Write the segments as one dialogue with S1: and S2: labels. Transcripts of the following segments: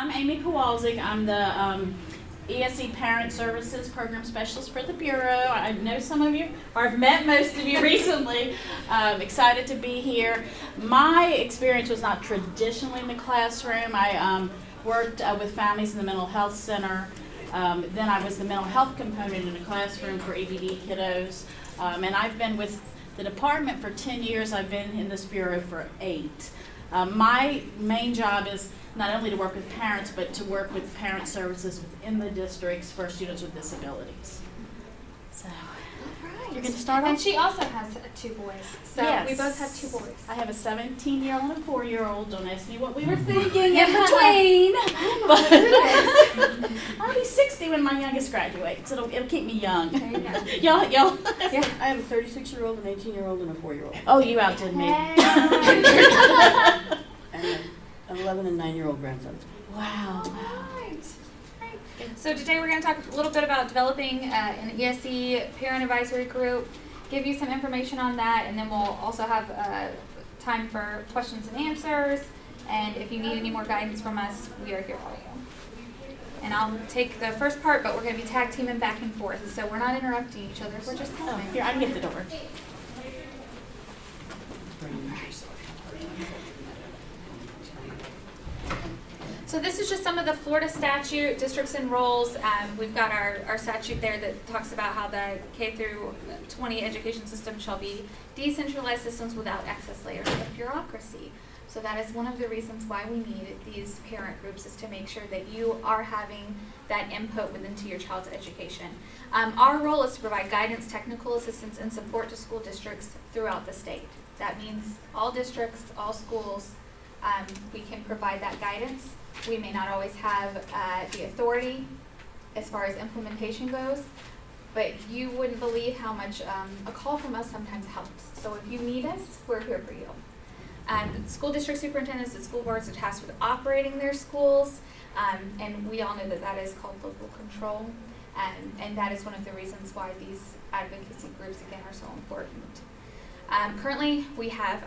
S1: I'm Amy Kowalczyk. I'm the ESE Parent Services Program Specialist for the Bureau. I know some of you, or I've met most of you recently. Excited to be here. My experience was not traditionally in the classroom. I worked with families in the mental health center. Then I was the mental health component in the classroom for EBD kiddos. And I've been with the department for 10 years. I've been in this bureau for 8. My main job is not only to work with parents, but to work with parent services within the districts for students with disabilities. So, you're going to start off?
S2: And she also has 2 boys. So
S1: Yes.
S2: we both have 2 boys.
S1: I have a 17-year-old and a 4-year-old. Don't ask me what we were thinking in between. But I'll be 60 when my youngest graduates. It'll keep me young.
S2: There you go.
S1: y'all.
S3: Yeah, I have a 36-year-old, an 18-year-old, and a 4-year-old.
S1: Oh, you outdid me.
S3: And an 11 and 9-year-old grandson.
S1: Wow.
S2: Right. So today we're going to talk a little bit about developing an ESE Parent Advisory Group, give you some information on that, and then we'll also have time for questions and answers. And if you need any more guidance from us, we are here for you. And I'll take the first part, but we're going to be tag teaming back and forth, so we're not interrupting each other. We're just
S1: Oh,
S2: helping.
S1: here, I can get the door.
S2: So this is just some of the Florida statute, districts and roles. We've got our statute there that talks about how the K through 20 education system shall be decentralized systems without excess layers of bureaucracy. So that is one of the reasons why we need these parent groups, is to make sure that you are having that input into your child's education. Our role is to provide guidance, technical assistance, and support to school districts throughout the state. That means all districts, all schools, we can provide that guidance. We may not always have the authority as far as implementation goes, but you wouldn't believe how much a call from us sometimes helps. So if you need us, we're here for you. School district superintendents and school boards are tasked with operating their schools, and we all know that that is called local control, and that is one of the reasons why these advocacy groups, again, are so important. Currently, we have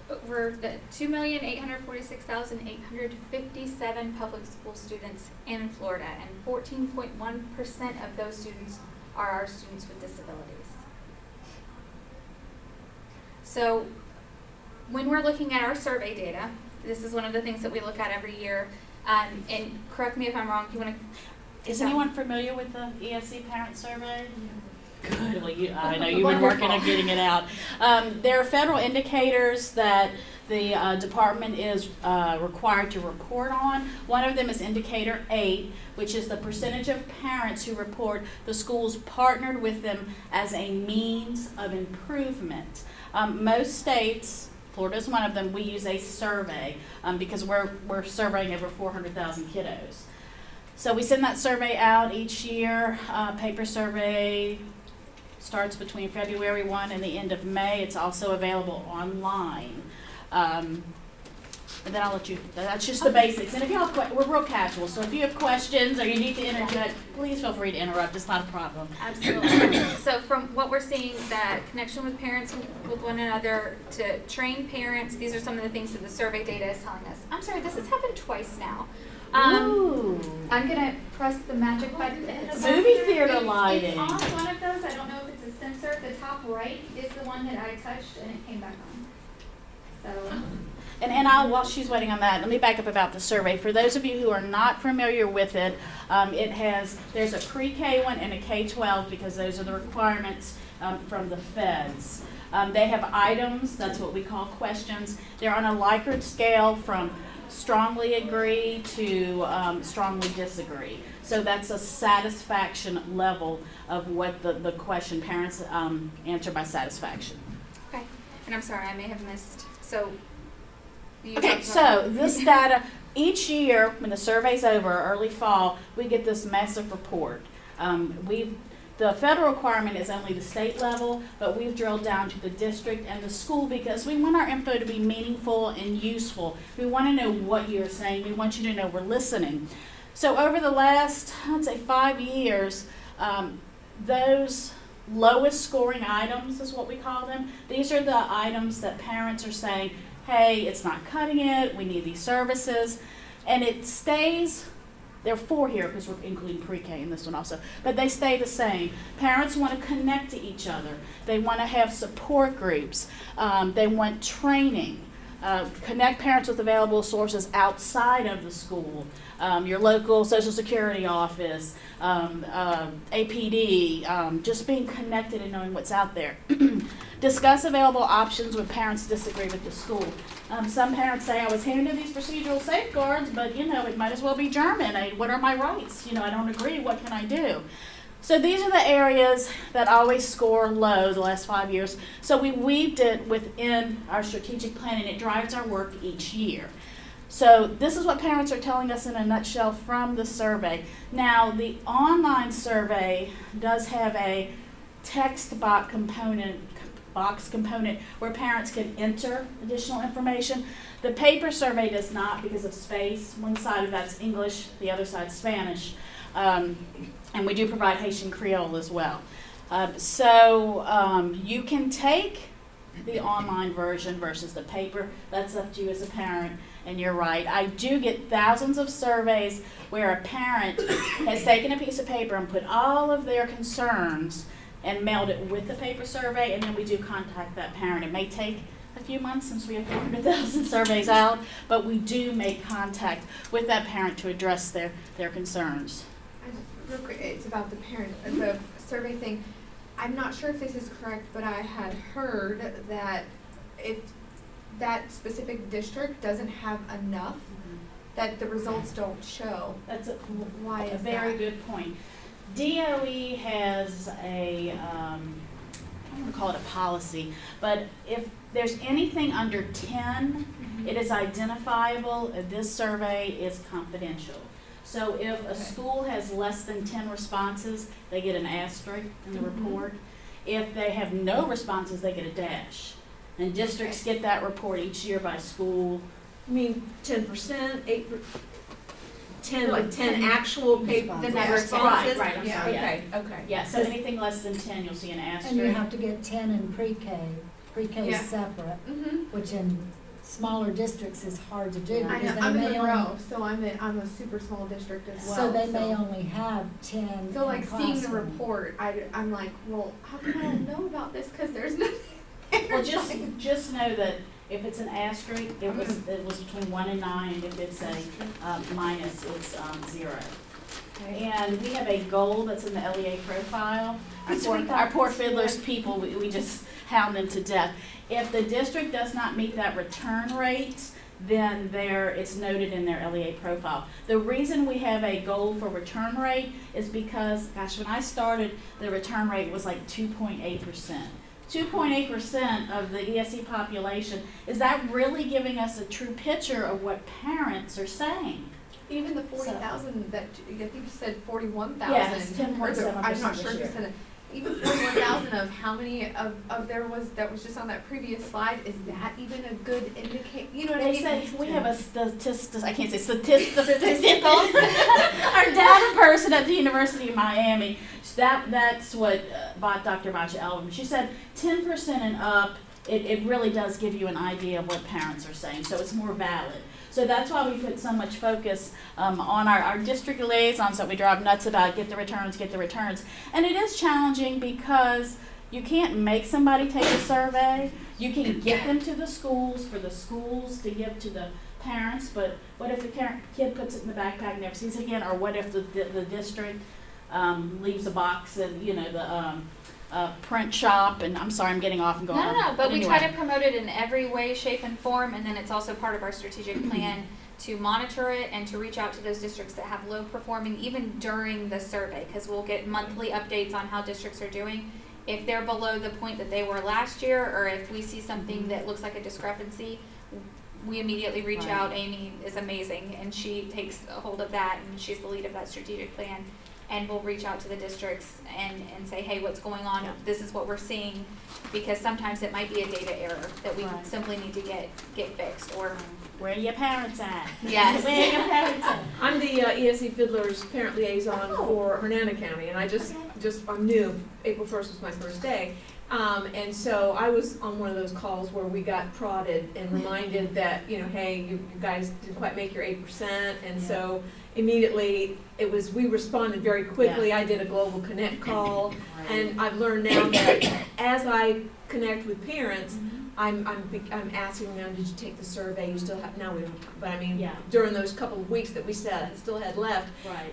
S2: over the 2,846,857 public school students in Florida, and 14.1% of those students are our students with disabilities. So when we're looking at our survey data, this is one of the things that we look at every year, and correct me if I'm wrong, you want to...
S1: Is anyone familiar with the ESE Parent Survey? Good. Well, I know you've been working on getting it out. There are federal indicators that the department is required to report on. One of them is indicator 8, which is the percentage of parents who report the schools partnered with them as a means of improvement. Most states, Florida is one of them, we use a survey because we're surveying over 400,000 kiddos. So we send that survey out each year. Paper survey starts between February 1 and the end of May. It's also available online. And then I'll let you, that's just the basics. And if you have, we're real casual, so if you have questions or you need to interject, please feel free to interrupt. It's not a problem.
S2: Absolutely. So from what we're seeing, that connection with parents with one another, to train parents, these are some of the things that the survey data is telling us. I'm sorry, this has happened twice now.
S1: Ooh.
S2: I'm going to press the magic button.
S1: Movie theater lighting.
S2: It's on one of those. I don't know if it's a sensor. The top right is the one that I touched, and it came back on. So...
S1: And while she's waiting on that, let me back up about the survey. For those of you who are not familiar with it, there's a pre-K one and a K-12 because those are the requirements from the feds. They have items, that's what we call questions. They're on a Likert scale from strongly agree to strongly disagree. So that's a satisfaction level of what the question, parents answer by satisfaction.
S2: Okay. And I'm sorry, I may have missed. So...
S1: Okay, so this data, each year when the survey's over, early fall, we get this massive report. The federal requirement is only the state level, but we've drilled down to the district and the school because we want our info to be meaningful and useful. We want to know what you're saying. We want you to know we're listening. So over the last, I'd say 5 years, those lowest scoring items is what we call them. These are the items that parents are saying, hey, it's not cutting it, we need these services. And it stays, there are 4 here because we're including pre-K in this one also, but they stay the same. Parents want to connect to each other. They want to have support groups. They want training. Connect parents with available sources outside of the school. Your local Social Security office, APD, just being connected and knowing what's out there. Discuss available options when parents disagree with the school. Some parents say, I was handed these procedural safeguards, but it might as well be German. What are my rights? I don't agree. What can I do? So these are the areas that always score low the last 5 years. So we weaved it within our strategic plan, and it drives our work each year. So this is what parents are telling us in a nutshell from the survey. Now, the online survey does have a text box component where parents can enter additional information. The paper survey does not because of space. One side of that's English, the other side Spanish. And we do provide Haitian Creole as well. You can take the online version versus the paper. That's up to you as a parent, and you're right. I do get thousands of surveys where a parent has taken a piece of paper and put all of their concerns and mailed it with the paper survey, and then we do contact that parent. It may take a few months since we have 400,000 surveys out, but we do make contact with that parent to address their concerns.
S4: Real quick, it's about the parent, the survey thing. I'm not sure if this is correct, but I had heard that if that specific district doesn't have enough, that the results don't show.
S1: That's
S4: Why is
S1: a very
S4: that?
S1: good point. DOE has I don't want to call it a policy, but if there's anything under 10, it is identifiable. This survey is confidential. So if a school has less than 10 responses, they get an asterisk in the report. If they have no responses, they get a dash. And districts get that report each year by school.
S5: I mean, 10%, 10, like 10 actual paper
S3: The
S4: number
S5: responses?
S1: Right, I'm
S4: Yeah.
S1: sorry, yeah.
S5: Okay.
S1: Yeah, so anything less than 10, you'll see an asterisk.
S6: And you have to get 10 in pre-K. Pre-K
S4: Yeah.
S6: is separate,
S4: Mm-hmm.
S6: which in smaller districts is hard to do.
S4: I
S6: because
S4: know,
S6: they
S4: I'm in
S6: may
S4: Monroe,
S6: only-
S4: so I'm a super small district as well.
S6: So they may only have 10
S4: So
S6: in
S4: like seeing the
S6: classroom.
S4: report, I'm like, well, how come I don't know about this? Because there's nothing.
S1: Well, just know that if it's an asterisk, it was between 1 and 9, and if it's a minus, it's 0. And we have a goal that's in the LEA profile. Our poor fiddlers people, we just hound them to death. If the district does not meet that return rate, then it's noted in their LEA profile. The reason we have a goal for return rate is because, gosh, when I started, the return rate was like 2.8%. 2.8% of the ESE population. Is that really giving us a true picture of what parents are saying?
S4: Even the 40,000 that I think you said 41,000.
S1: Yes, 10.7%
S4: I'm not
S1: this
S4: sure if you
S1: year.
S4: said it. Even 41,000 of how many of there was that was just on that previous slide. Is that even a good indicator? You know what I
S1: They
S4: mean?
S1: say we have a statistical our data person at the University of Miami. That's what Dr. Basha Elvin. She said 10% and up. It really does give you an idea of what parents are saying, so it's more valid. So that's why we put so much focus on our district liaisons that we drive nuts about, get the returns. And it is challenging because you can't make somebody take a survey. You can get them to the schools for the schools to give to the parents, but what if the kid puts it in the backpack and never sees it again? Or what if the district leaves a box in, the print shop, and I'm sorry I'm getting off and going on.
S2: No, but we
S1: anyway.
S2: try to promote it in every way, shape, and form, and then it's also part of our strategic plan to monitor it and to reach out to those districts that have low performing, even during the survey, because we'll get monthly updates on how districts are doing. If they're below the point that they were last year, or if we see something that looks like a discrepancy, we immediately reach
S1: Right.
S2: out. Amy is amazing, and she takes a hold of that, and she's the lead of that strategic plan. And we'll reach out to the districts and say, hey, what's going on?
S1: Yeah.
S2: This is what we're seeing, because sometimes it might be a data error that we
S1: Right.
S2: simply need to get fixed. Or
S1: Where are your parents at?
S2: Yes.
S1: Where are your parents at?
S5: I'm the ESE Fiddlers parent liaison for Hernando County, and I'm new. April 1st was my first day, And so I was on one of those calls where we got prodded and reminded that, hey, you guys didn't quite make your 8%. And so immediately we responded very quickly. I did a Global Connect call. And I've learned now that as I connect with parents, I'm asking them, did you take the survey? You still have, now we don't, but I mean, during those couple of weeks that we still had left,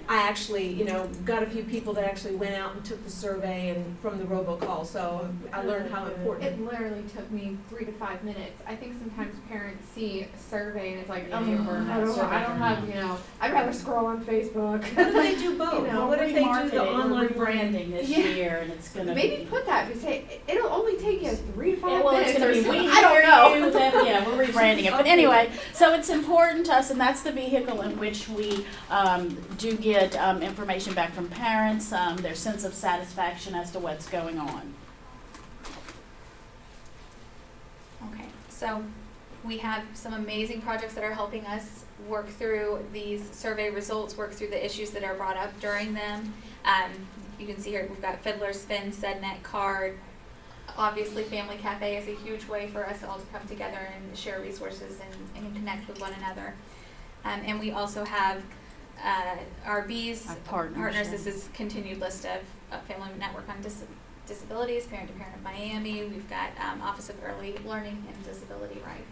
S5: I actually, got a few people that actually went out and took the survey and from the robocall, so I learned how important.
S4: It literally took me 3 to 5 minutes. I think sometimes parents see a survey and it's like,
S1: Yeah,
S4: oh,
S1: you
S4: I
S1: burn that
S4: don't
S1: survey.
S4: have, I'd rather scroll on Facebook.
S5: What if they do both? What if they do the online
S1: branding this year, and it's gonna
S4: Maybe put that, but say, it'll only take you 3 to 5
S1: well,
S4: minutes
S1: it's gonna
S4: or
S1: be
S4: something.
S1: we
S4: I don't know.
S1: Yeah, we're rebranding it. But anyway, so it's important to us, and that's the vehicle in which we do get information back from parents, their sense of satisfaction as to what's going on.
S2: Okay, so we have some amazing projects that are helping us work through these survey results, work through the issues that are brought up during them. You can see here we've got Fiddler Spin, SedNet Card. Obviously, Family Cafe is a huge way for us all to come together and share resources and connect with one another. And we also have our B's partners. This is continued list of Family Network on Disabilities, Parent to Parent of Miami. We've got Office of Early Learning and Disability Rights.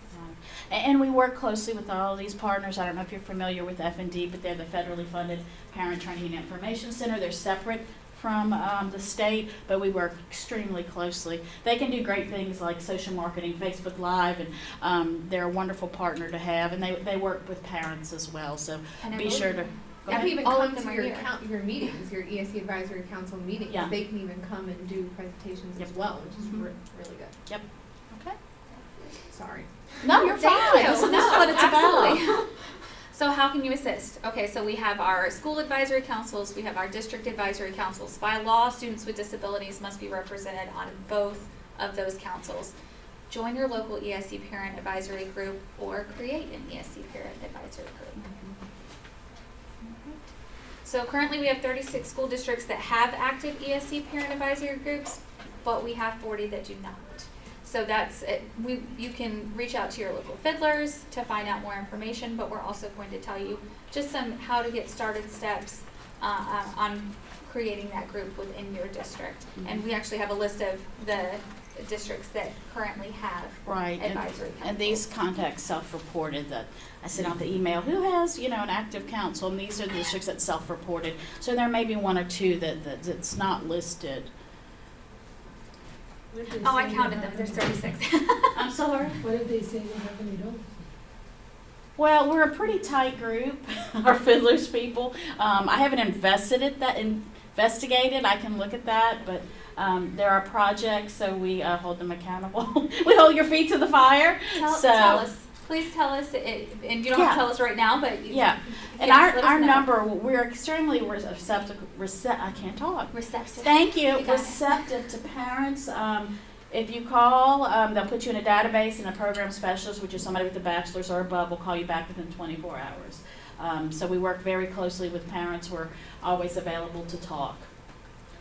S1: And we work closely with all of these partners. I don't know if you're familiar with F&D, but they're the federally funded Parent Training and Information Center. They're separate from the state, but we work extremely closely. They can do great things like social marketing, Facebook Live, and they're a wonderful partner to have, and they work with parents as well, so be sure to go
S4: They
S1: ahead.
S4: can even
S2: All of
S4: come
S2: them
S4: to
S2: are
S4: your
S2: here.
S4: your meetings, your ESE Advisory Council meetings.
S1: Yeah.
S4: They can even come and do presentations as well, which is really good.
S1: Okay.
S4: Sorry.
S1: No, you're
S2: Thank
S1: fine.
S2: you.
S1: This is
S2: No,
S1: what it's about.
S2: absolutely. So how can you assist? Okay, so we have our school advisory councils, we have our district advisory councils. By law, students with disabilities must be represented on both of those councils. Join your local ESE Parent Advisory Group or create an ESE Parent Advisory Group. So currently we have 36 school districts that have active ESE Parent Advisory Groups, but we have 40 that do not. So that's it. You can reach out to your local fiddlers to find out more information, but we're also going to tell you just some how to get started steps on creating that group within your district. And we actually have a list of the districts that currently have advisory councils.
S1: And these contacts self-reported. That I sent out the email. Who has an active council? And these are the districts that self-reported. So there may be one or two that's not listed.
S2: Oh, I counted them. There's 36.
S1: I'm sorry.
S6: What did they say they have any don't?
S1: Well, we're a pretty tight group, our fiddlers people. I haven't investigated. I can look at that, but there are projects, so we hold them accountable. We hold your feet to the fire.
S2: Tell us. Please tell us, and you don't have to tell us right now, but
S1: and
S2: let us
S1: our
S2: know.
S1: number, we're extremely receptive. I can't talk.
S2: Receptive.
S1: Thank you.
S2: You got it.
S1: Receptive to parents. If you call, they'll put you in a database, and a program specialist, which is somebody with a bachelor's or above, will call you back within 24 hours. So we work very closely with parents. We're always available to talk.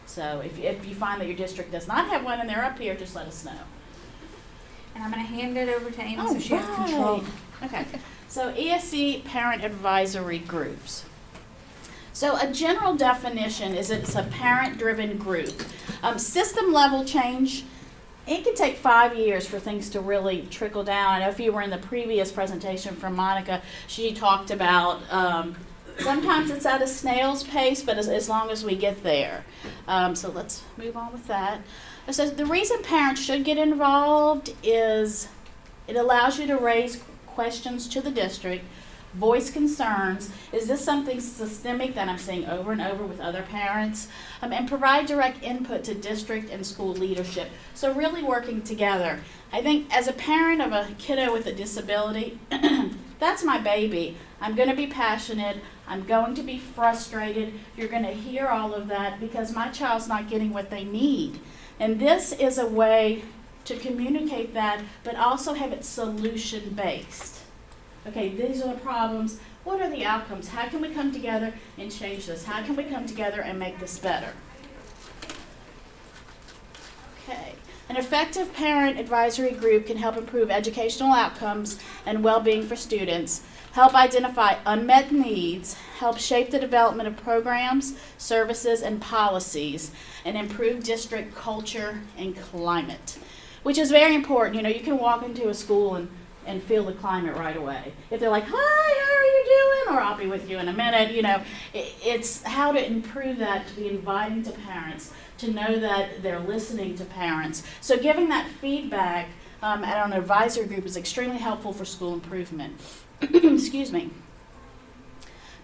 S1: So if you find that your district does not have one and they're up here, just let us know.
S2: And I'm going to hand it over to Amy so she has control.
S1: Okay. So ESE Parent Advisory Groups. So a general definition is it's a parent-driven group. System level change, it can take 5 years for things to really trickle down. I know if you were in the previous presentation from Monica, she talked about sometimes it's at a snail's pace, but as long as we get there. So let's move on with that. So the reason parents should get involved is it allows you to raise questions to the district, voice concerns. Is this something systemic that I'm seeing over and over with other parents? And provide direct input to district and school leadership. So really working together. I think as a parent of a kiddo with a disability, that's my baby. I'm going to be passionate. I'm going to be frustrated. You're going to hear all of that because my child's not getting what they need. And this is a way to communicate that, but also have it solution-based. Okay, these are the problems. What are the outcomes? How can we come together and change this? How can we come together and make this better? Okay, An effective parent advisory group can help improve educational outcomes and well-being for students, help identify unmet needs, help shape the development of programs, services, and policies, and improve district culture and climate, which is very important. You know, you can walk into a school and feel the climate right away. If they're like, hi, how are you doing? Or I'll be with you in a minute, you know. It's how to improve that, to be inviting to parents, to know that they're listening to parents. So giving that feedback at an advisory group is extremely helpful for school improvement. Excuse me.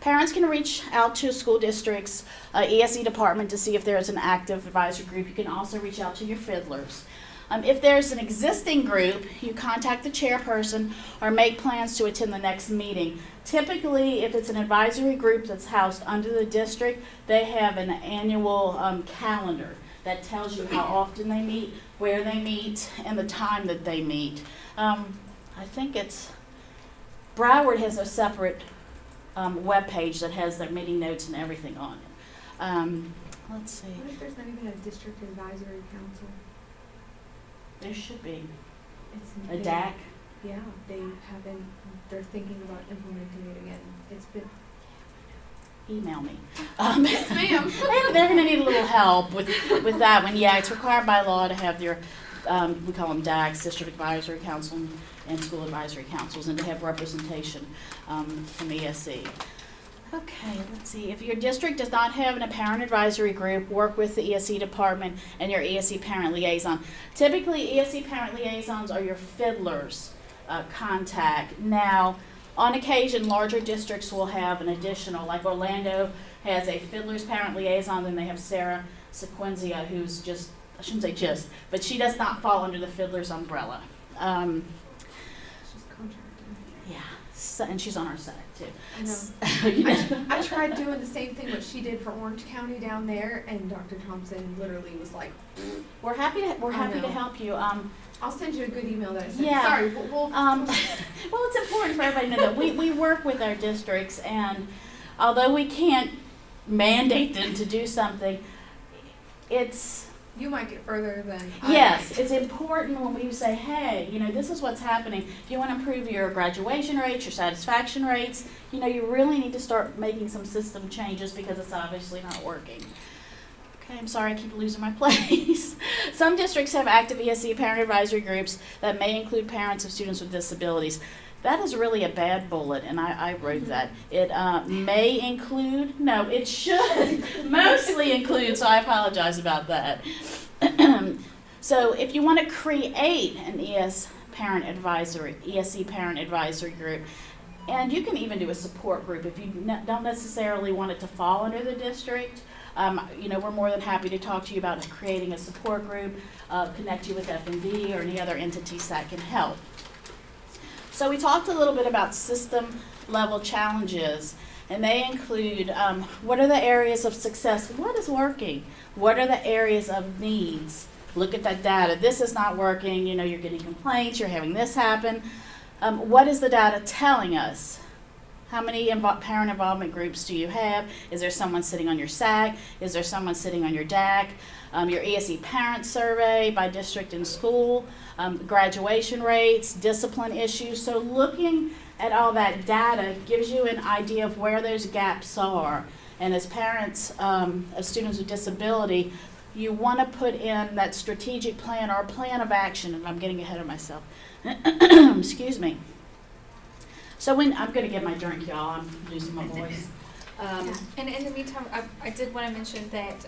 S1: Parents can reach out to a school district's ESE department to see if there is an active advisory group. You can also reach out to your fiddlers. If there's an existing group, you contact the chairperson or make plans to attend the next meeting. Typically, if it's an advisory group that's housed under the district, they have an annual calendar that tells you how often they meet, where they meet, and the time that they meet. I think it's Broward has a separate web page that has their meeting notes and everything on it. Let's see.
S4: What if there's not even a district advisory council?
S1: There should be
S4: It's
S1: a DAC.
S4: Yeah, they haven't, they're thinking about implementing it again. It's been.
S1: Email me.
S4: Yes, ma'am.
S1: They're going to need a little help with that one. Yeah, it's required by law to have their, we call them DACs, District Advisory Council and School Advisory Councils, and to have representation from ESE. Okay, let's see. If your district does not have a parent advisory group, work with the ESE department and your ESE parent liaison. Typically, ESE parent liaisons are your fiddlers contact. Now, on occasion, larger districts will have an additional, like Orlando has a fiddlers parent liaison, then they have Sarah Sequenzia, who's just, I shouldn't say just, but she does not fall under the fiddlers umbrella.
S4: She's contracted.
S1: Yeah, so, and she's on our side too.
S4: I know.
S1: You know.
S4: I tried doing the same thing what she did for Orange County down there, and Dr. Thompson literally was like,
S1: We're happy to
S4: know.
S1: help you.
S4: I'll send you a good email that I sent.
S1: Yeah.
S4: Sorry,
S1: Well, it's important for everybody to know that we work with our districts, and although we can't mandate them to do something, it's
S4: you might get further than
S1: yes, it's important when we say, hey, you know, this is what's happening. If you want to improve your graduation rates, your satisfaction rates, you know, you really need to start making some system changes because it's obviously not working. Okay, I'm sorry, I keep losing my place. Some districts have active ESE parent advisory groups that may include parents of students with disabilities. That is really a bad bullet, and I wrote that. It may include, no, it should mostly include, so I apologize about that. So if you want to create an ESE parent advisory group, and you can even do a support group if you don't necessarily want it to fall under the district. You know, we're more than happy to talk to you about creating a support group, connect you with F&D or any other entities that can help. So we talked a little bit about system level challenges, and they include what are the areas of success, what is working, what are the areas of needs. Look at that data. This is not working, you know, you're getting complaints, you're having this happen. What is the data telling us? How many parent involvement groups do you have? Is there someone sitting on your SAC? Is there someone sitting on your DAC? Your ESE parent survey by district and school, graduation rates, discipline issues. So looking at all that data gives you an idea of where those gaps are. And as parents of students with disability, you want to put in that strategic plan or plan of action, and I'm getting ahead of myself. Excuse me. So when I'm going to get my drink, y'all, I'm losing my voice.
S2: Yeah. And in the meantime, I did want to mention that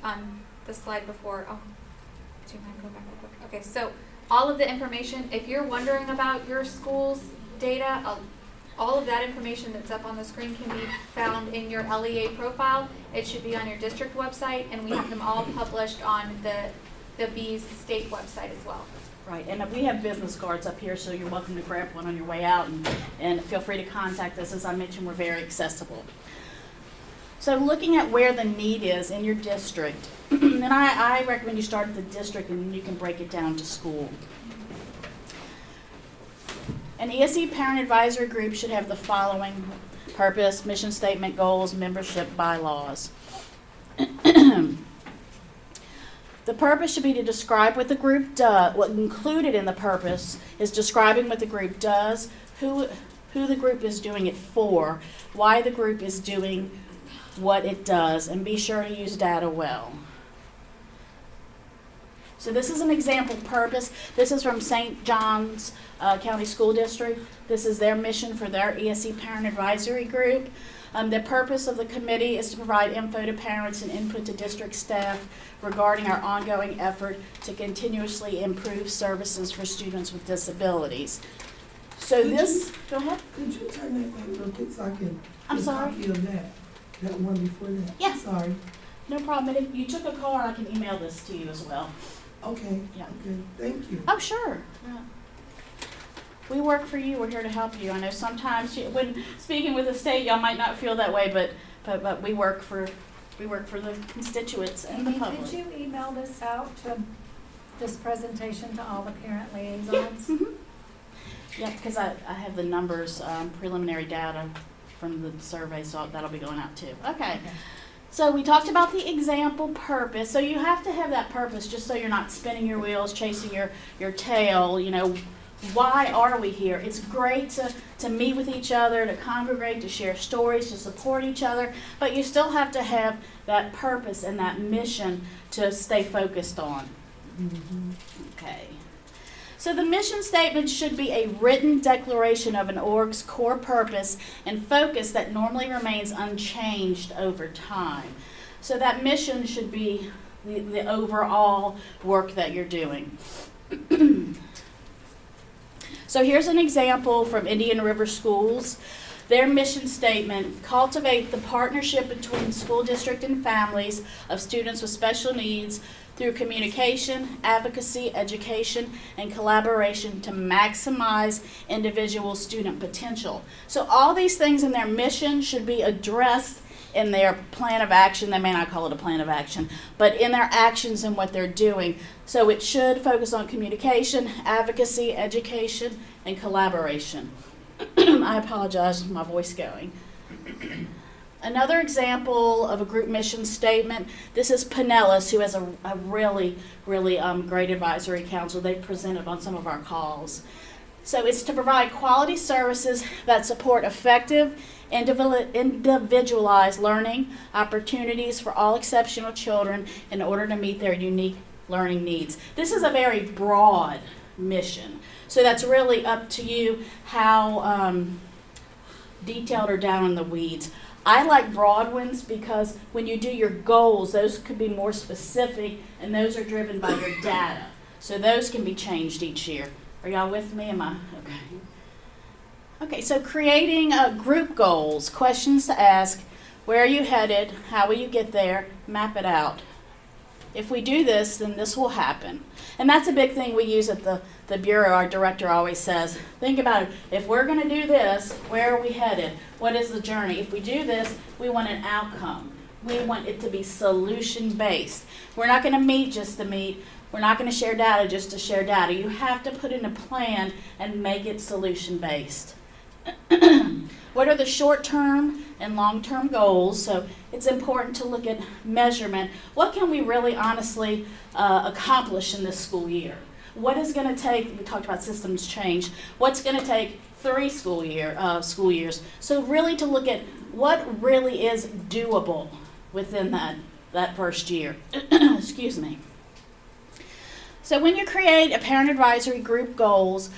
S2: on the slide before, do you mind going back real quick? Okay, so all of the information, if you're wondering about your school's data, all of that information that's up on the screen can be found in your LEA profile. It should be on your district website, and we have them all published on the B's state website as well.
S1: Right, and we have business cards up here, so you're welcome to grab one on your way out, and feel free to contact us. As I mentioned, we're very accessible. So looking at where the need is in your district, and I recommend you start at the district and then you can break it down to school. An ESE parent advisory group should have the following: purpose, mission statement, goals, membership bylaws. The purpose should be to describe what the group does. What included in the purpose is describing what the group does, who the group is doing it for, why the group is doing what it does, and be sure to use data well. So this is an example purpose. This is from St. John's County School District. This is their mission for their ESE Parent Advisory Group. The purpose of the committee is to provide info to parents and input to district staff regarding our ongoing effort to continuously improve services for students with disabilities. So go ahead.
S7: Could you turn that back real quick so I can
S1: I'm
S7: get a
S1: sorry.
S7: copy of that one before that?
S1: Yeah.
S7: Sorry.
S1: No problem. And if you took a card, I can email this to you as well.
S7: Okay.
S1: Yeah.
S7: Okay. Thank you.
S1: Oh, sure. Yeah. We work for you. We're here to help you. I know sometimes when speaking with the state, y'all might not feel that way, but we work for the constituents and the
S6: Amy,
S1: public.
S6: did you email this out to this presentation to all the parent
S1: Yeah.
S6: liaisons?
S1: Mm-hmm. Yeah, because I have the numbers, preliminary data from the survey, so that'll be going out too. Okay. So we talked about the example purpose. So you have to have that purpose just so you're not spinning your wheels, chasing your tail. You know, why are we here? It's great to meet with each other, to congregate, to share stories, to support each other, but you still have to have that purpose and that mission to stay focused on.
S7: Mm-hmm.
S1: Okay. So the mission statement should be a written declaration of an org's core purpose and focus that normally remains unchanged over time. So that mission should be the overall work that you're doing. So here's an example from Indian River Schools. Their mission statement: cultivate the partnership between school district and families of students with special needs through communication, advocacy, education, and collaboration to maximize individual student potential. So all these things in their mission should be addressed in their plan of action. They may not call it a plan of action, but in their actions and what they're doing. So it should focus on communication, advocacy, education, and collaboration. I apologize for my voice going. Another example of a group mission statement, this is Pinellas, who has a really great advisory council. They've presented on some of our calls. So it's to provide quality services that support effective, individualized learning opportunities for all exceptional children in order to meet their unique learning needs. This is a very broad mission. So that's really up to you how detailed or down in the weeds. I like broad ones because when you do your goals, those could be more specific, and those are driven by your data. So those can be changed each year. Are y'all with me? Am I? Okay. Okay, so creating group goals, questions to ask: where are you headed? How will you get there? Map it out. If we do this, then this will happen. And that's a big thing we use at the Bureau. Our director always says, think about it. If we're going to do this, where are we headed? What is the journey? If we do this, we want an outcome. We want it to be solution-based. We're not going to meet just to meet. We're not going to share data just to share data. You have to put in a plan and make it solution-based. What are the short-term and long-term goals? So it's important to look at measurement. What can we really honestly accomplish in this school year? What is going to take, we talked about systems change, what's going to take 3 school years? So really to look at what really is doable within that first year. Excuse me. So when you create a parent advisory group goals,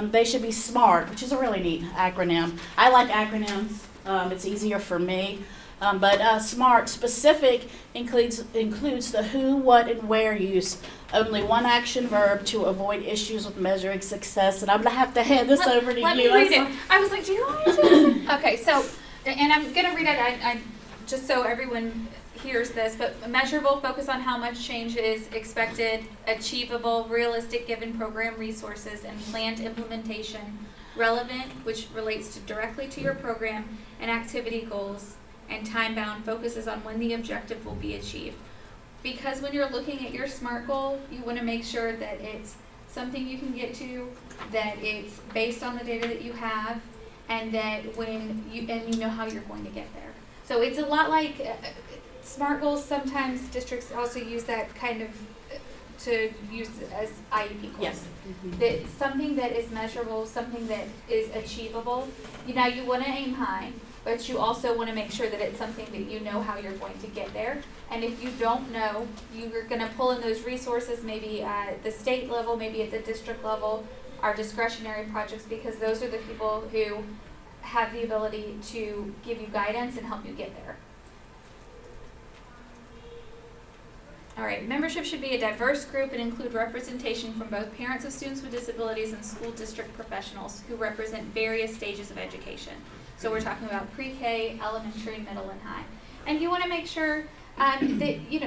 S1: they should be SMART, which is a really neat acronym. I like acronyms. It's easier for me. But SMART, specific, includes the who, what, and where use. Only one action verb to avoid issues with measuring success. And I'm going to have to hand this over to you.
S2: Let me read it. I was like, do you want me to read it? Okay, so, and I'm going to read it I just so everyone hears this, but measurable, focus on how much change is expected, achievable, realistic given program resources, and planned implementation, relevant, which relates directly to your program, and activity goals, and time-bound, focuses on when the objective will be achieved. Because when you're looking at your SMART goal, you want to make sure that it's something you can get to, that it's based on the data that you have, and that you know how you're going to get there. So it's a lot like SMART goals, sometimes districts also use that kind of to use as IEP goals.
S1: Yes.
S2: That something that is measurable, something that is achievable. You want to aim high, but you also want to make sure that it's something that you know how you're going to get there. And if you don't know, you're going to pull in those resources, maybe at the state level, maybe at the district level, our discretionary projects, because those are the people who have the ability to give you guidance and help you get there. All right, membership should be a diverse group and include representation from both parents of students with disabilities and school district professionals who represent various stages of education. So we're talking about pre-K, elementary, middle, and high. And you want to make sure that, you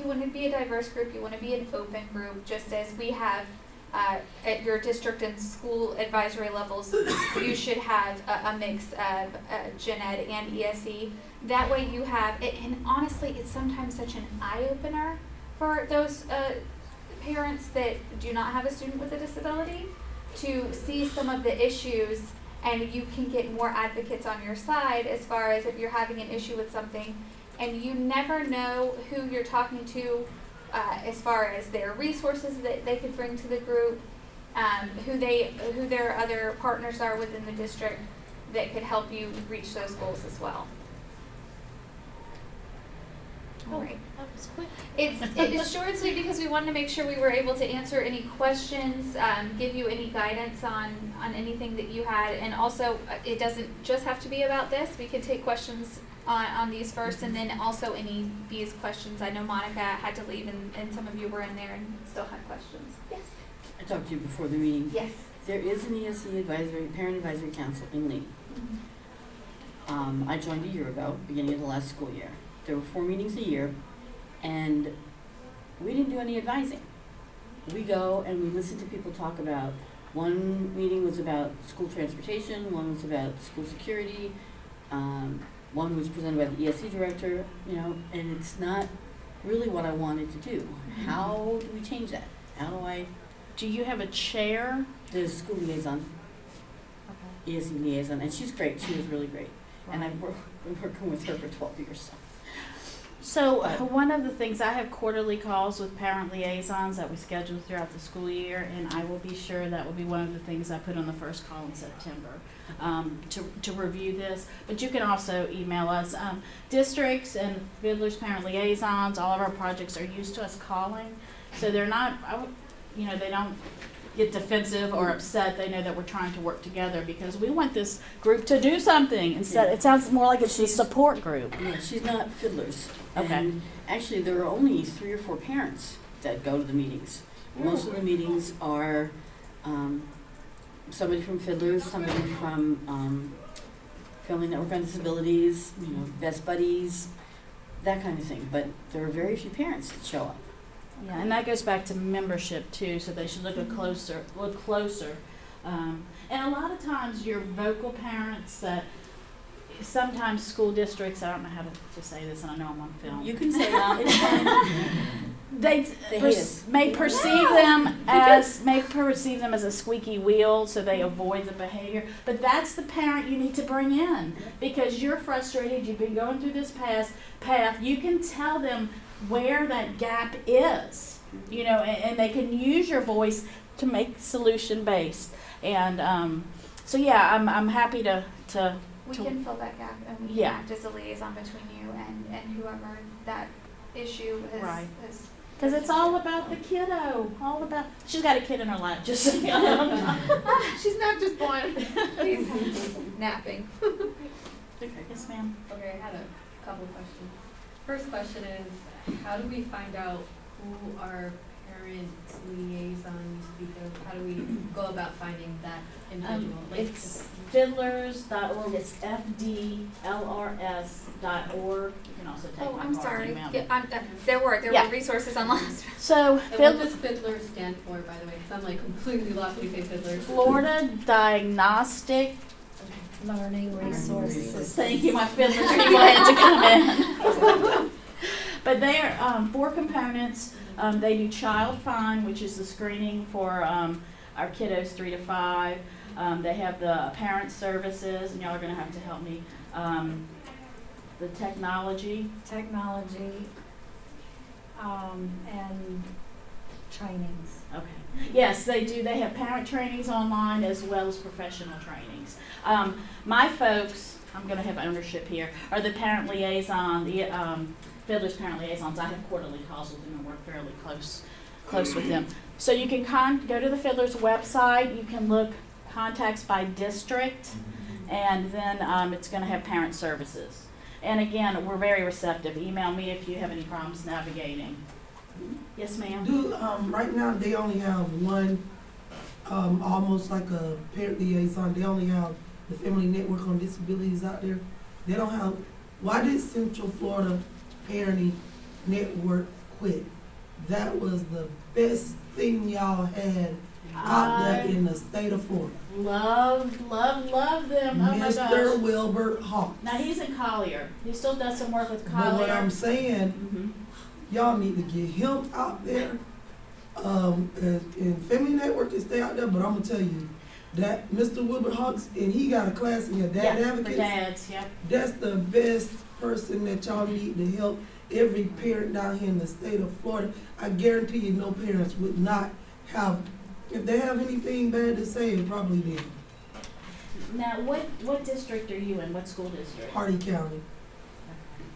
S2: want to be a diverse group, you want to be an open group, just as we have at your district and school advisory levels, you should have a mix of Gen Ed and ESE. That way you have, and honestly, it's sometimes such an eye-opener for those parents that do not have a student with a disability to see some of the issues, and you can get more advocates on your side as far as if you're having an issue with something, and you never know who you're talking to as far as their resources that they could bring to the group, who their other partners are within the district that could help you reach those goals as well. All right.
S1: That was quick.
S2: It's short and sweet because we wanted to make sure we were able to answer any questions, give you any guidance on anything that you had, and also it doesn't just have to be about this. We can take questions on these first, and then also any these questions. I know Monica had to leave, and some of you were in there and still had questions. Yes.
S3: I talked to you before the meeting.
S2: Yes.
S3: There is an ESE Parent Advisory Council in Lee. I joined a year ago, beginning of the last school year. There were 4 meetings a year, and we didn't do any advising. We go and we listen to people talk about, one meeting was about school transportation, one was about school security, one was presented by the ESE director, and it's not really what I wanted to do. How do we change that?
S1: Do you have a chair?
S3: There's a school liaison, ESE liaison, and she's great. She was really great. And I've been working with her for 12 years.
S1: So one of the things, I have quarterly calls with parent liaisons that we schedule throughout the school year, and I will be sure that will be one of the things I put on the first call in September to review this. But you can also email us. Districts and Fiddler's parent liaisons, all of our projects are used to us calling, so they're not, they don't get defensive or upset. They know that we're trying to work together because we want this group to do something. Instead, it sounds more like it's a support group.
S3: Yeah, she's not Fiddlers.
S1: Okay.
S3: And actually, there are only 3 or 4 parents that go to the meetings. Most of the meetings are somebody from Fiddlers, somebody from Family Network on Disabilities, Best Buddies, that kind of thing. But there are very few parents that show up.
S1: Yeah, and that goes back to membership too, so they should look closer. And a lot of times your vocal parents that sometimes school districts, I don't know how to say this, and I know I'm on film.
S3: You can say it's fine.
S1: They
S3: hate us.
S1: may perceive them as a squeaky wheel, so they avoid the behavior. But that's the parent you need to bring in because you're frustrated. You've been going through this path. You can tell them where that gap is, and they can use your voice to make solution based. And so yeah, I'm happy to.
S2: We can fill that gap, and we can act as a liaison between you and whoever that issue is.
S1: Right. Because it's all about the kiddo. She's got a kid in her lap. Just so you know.
S4: She's not just born. She's napping.
S1: Yes, ma'am.
S8: Okay, I had a couple of questions. First question is, how do we find out who our parent liaison you speak of? How do we go about finding that individual?
S1: It's fiddlers.org. It's fdlrs.org. You can also take my
S2: I'm
S1: card
S2: sorry.
S1: email.
S2: Yeah, there were resources on last.
S1: So
S8: And what does Fiddlers stand for, by the way? Because I'm completely lost when you say Fiddlers.
S1: Florida Diagnostic
S6: Learning resources.
S1: Thank you, my Fiddlers people had to come in. But they are 4 components. They do Child Find, which is the screening for our kiddos 3 to 5. They have the parent services, and y'all are going to have to help me. The technology.
S6: technology, and trainings.
S1: Okay. Yes, they do. They have parent trainings online as well as professional trainings. My folks, I'm going to have ownership here, are the parent liaison, the Fiddler's parent liaisons. I have quarterly calls with them and work fairly close with them. So you can go to the Fiddler's website. You can look contacts by district, and then it's going to have parent services. And again, we're very receptive. Email me if you have any problems navigating. Yes, ma'am.
S7: Right now, they only have one, almost like a parent liaison. They only have the Family Network on Disabilities out there. They don't have, why did Central Florida Parenting Network quit? That was the best thing y'all had out there in the state of Florida.
S1: Love them. Oh my
S7: Mr.
S1: gosh.
S7: Wilbert Hawks.
S1: Now he's in Collier. He still does some work with
S7: But what
S1: Collier.
S7: I'm saying,
S1: Mhm.
S7: y'all need to get him out there. And Family Network can stay out there, but I'm gonna tell you that Mr. Wilbert Hawks, and he got a class in your dad
S1: Yeah, for
S7: advocates.
S1: dads, yep.
S7: That's the best person that y'all need to help every parent down here in the state of Florida. I guarantee you, no parents would not have, if they have anything bad to say, it probably them.
S1: Now, what district are you in? What school district?
S7: Hardy County.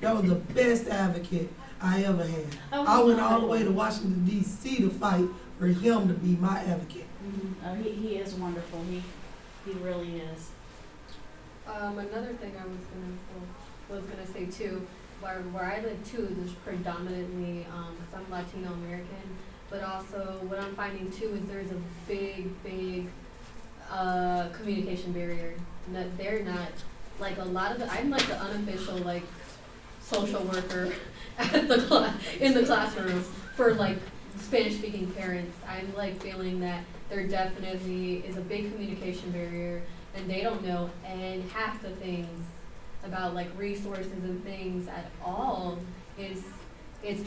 S7: That was the best advocate I ever had.
S1: Oh,
S7: I
S1: he's
S7: went all the
S1: wonderful.
S7: way to Washington D.C. to fight for him to be my advocate.
S1: Mhm. Oh, he is wonderful. He really is.
S8: Another thing I was gonna say too, where I live too, there's predominantly, cause I'm Latino American, but also what I'm finding too is there's a big, communication barrier. And that they're not, like a lot of I'm like the unofficial like social worker at the in the classroom for like Spanish speaking parents. I'm like feeling that there definitely is a big communication barrier and they don't know and half the things about like resources and things at all it's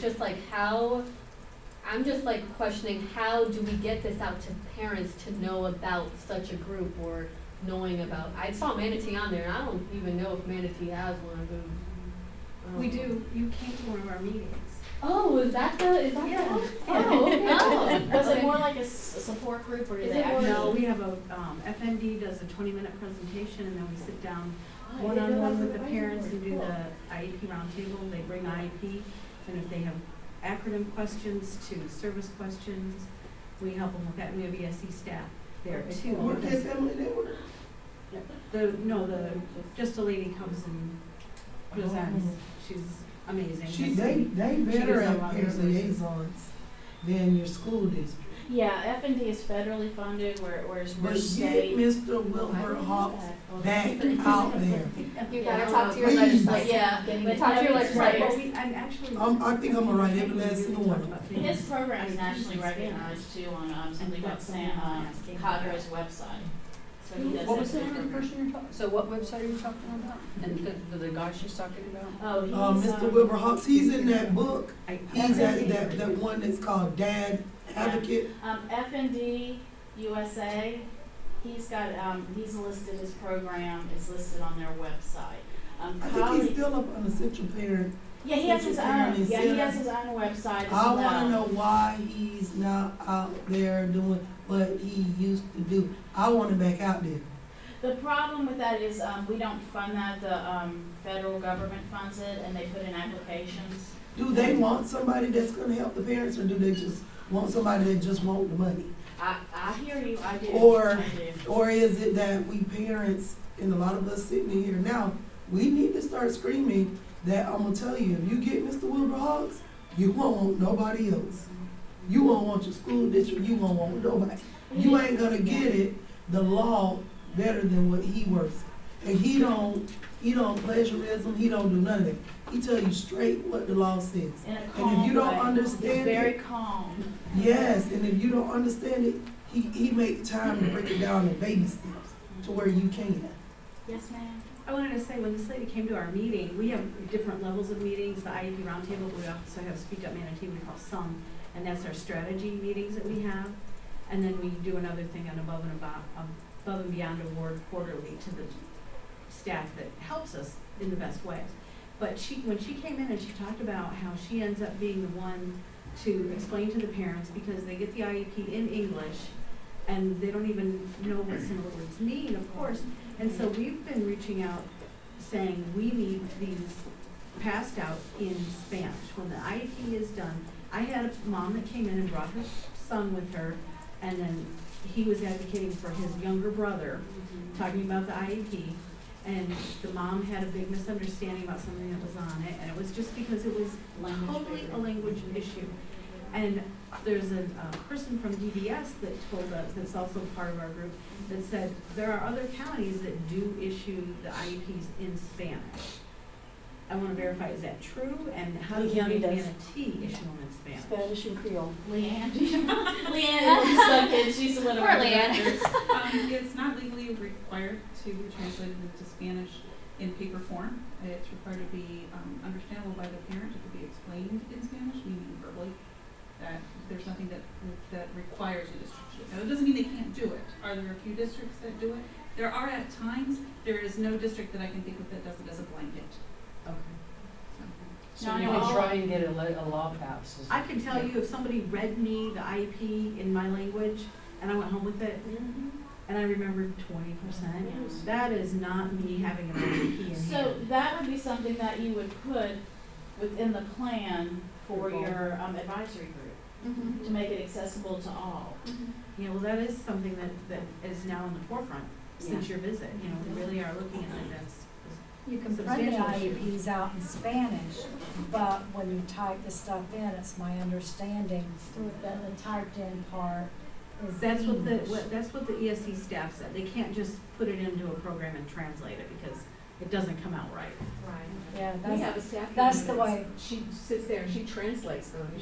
S8: just like how I'm just like questioning how do we get this out to parents to know about such a group or knowing about I saw Manatee on there and I don't even know if Manatee has one.
S9: We do. You came to one of our meetings.
S8: Oh, is that the
S9: Yeah.
S8: one? Oh, okay.
S1: Was it
S8: Okay.
S1: more like a support group, or do
S8: Is
S1: they
S8: it more-
S1: actually?
S9: No, we have a, FND does a 20-minute presentation, and then we sit down
S8: I didn't know
S9: one-on-one with
S8: that
S9: the
S8: was
S9: parents
S8: really
S9: and do
S8: cool.
S9: the IEP roundtable. They bring IEP, and if they have acronym questions to service questions, we help them with that. And we have ESE staff there
S8: Okay,
S9: too.
S8: cool.
S7: Work at Family Network.
S9: Just a lady comes and presents. She's amazing.
S7: They
S9: gives
S7: better
S9: a
S7: at
S9: lot of
S7: parent
S9: resources.
S7: liaisons than your school district.
S1: Yeah, F&D is federally funded, whereas we're
S7: But get
S1: state.
S7: Mr. Wilbur Hawks back out there.
S4: You gotta talk to your
S7: Please.
S4: legislator.
S1: Yeah,
S4: But talk to your legislators.
S9: Well, I'm actually.
S7: I think I'm gonna write every last single one.
S1: His program is nationally recognized too on something called Cadre's website. So he does.
S10: What was the
S1: that
S10: name of the
S1: program.
S10: person you're talking, so what website are you talking about? And the guy she's talking about?
S1: Oh, he's
S7: Mr. Wilbur Hawks, he's in that book. He's that one that's called Dad Advocate.
S1: F&D USA. He's got he's listed his program is listed on their website.
S7: I think he's still up on the Central Parent.
S1: Yeah, he has his
S7: Central Parent
S1: own.
S7: is
S1: Yeah,
S7: still-
S1: he has his own website as
S7: I
S1: well.
S7: wanna know why he's not out there doing what he used to do. I want him back out there.
S1: The problem with that is we don't fund that. The federal government funds it, and they put in applications.
S7: Do they want somebody that's gonna help the parents, or do they just want somebody that just want the money?
S1: I hear you. I do.
S7: Or-
S1: I do.
S7: Or is it that we parents, and a lot of us sitting in here now, we need to start screaming that I'm gonna tell you, if you get Mr. Wilbur Hawks, you won't want nobody else. You won't want your school district, you won't want nobody. You ain't gonna get it, the law, better than what he works. And he don't plagiarism, he don't do none of that. He tell you straight what the law says.
S1: In a
S7: And
S1: calm
S7: if you don't
S1: way.
S7: understand
S1: Very
S7: it,
S1: calm.
S7: yes, and if you don't understand it, he make time to break it down in baby steps to where you can.
S1: Yes, ma'am.
S9: I wanted to say, when this lady came to our meeting, we have different levels of meetings, the IEP roundtable, but we also have Speak Up Manatee, we call SUM, and that's our strategy meetings that we have. And then we do another thing on above and beyond award quarterly to the staff that helps us in the best ways. But when she came in and she talked about how she ends up being the one to explain to the parents, because they get the IEP in English, and they don't even know what some of the words mean, of course. And so we've been reaching out, saying we need these passed out in Spanish. When the IEP is done, I had a mom that came in and brought her son with her, and then he was advocating for his younger brother, talking about the IEP, and the mom had a big misunderstanding about something that was on it, and it was just because it was totally a language issue. And there's a person from DBS that told us, that's also part of our group, that said there are other counties that do issue the IEPs in Spanish. I want to verify, is that true? And how does
S3: County does.
S9: Manatee issue them in Spanish?
S3: Spanish and Creole.
S1: Leanne, Leanne is stuck in, she's one of
S2: Poor
S1: our
S2: Leanne.
S11: directors. It's not legally required to be translated into Spanish in paper form. It's required to be understandable by the parent. It could be explained in Spanish, meaning verbally. That there's nothing that requires a district to do it. Now, it doesn't mean they can't do it. Are there a few districts that do it? There are at times. There is no district that I can think of that does it as a blanket.
S9: Okay.
S10: So you can try and get a law passed.
S9: I can tell you, if somebody read me the IEP in my language, and I went home with it, and I remembered 20%, that is not me having an IEP in
S1: So
S9: hand.
S1: that would be something that you would put within the plan for your advisory group, to make it accessible to all.
S9: Yeah, well, that is something that is now in the forefront since your visit. You know, we really are looking at it. That's
S6: You can print the
S9: substantial issue.
S6: IEPs out in Spanish, but when you type the stuff in, it's my understanding that the typed in part is
S9: That's
S6: English.
S9: that's what the ESE staff said. They can't just put it into a program and translate it because it doesn't come out right.
S5: Right.
S6: Yeah,
S5: We have a staff
S6: that's
S5: member
S6: the
S5: that's-
S6: way.
S5: She sits there and she translates them, and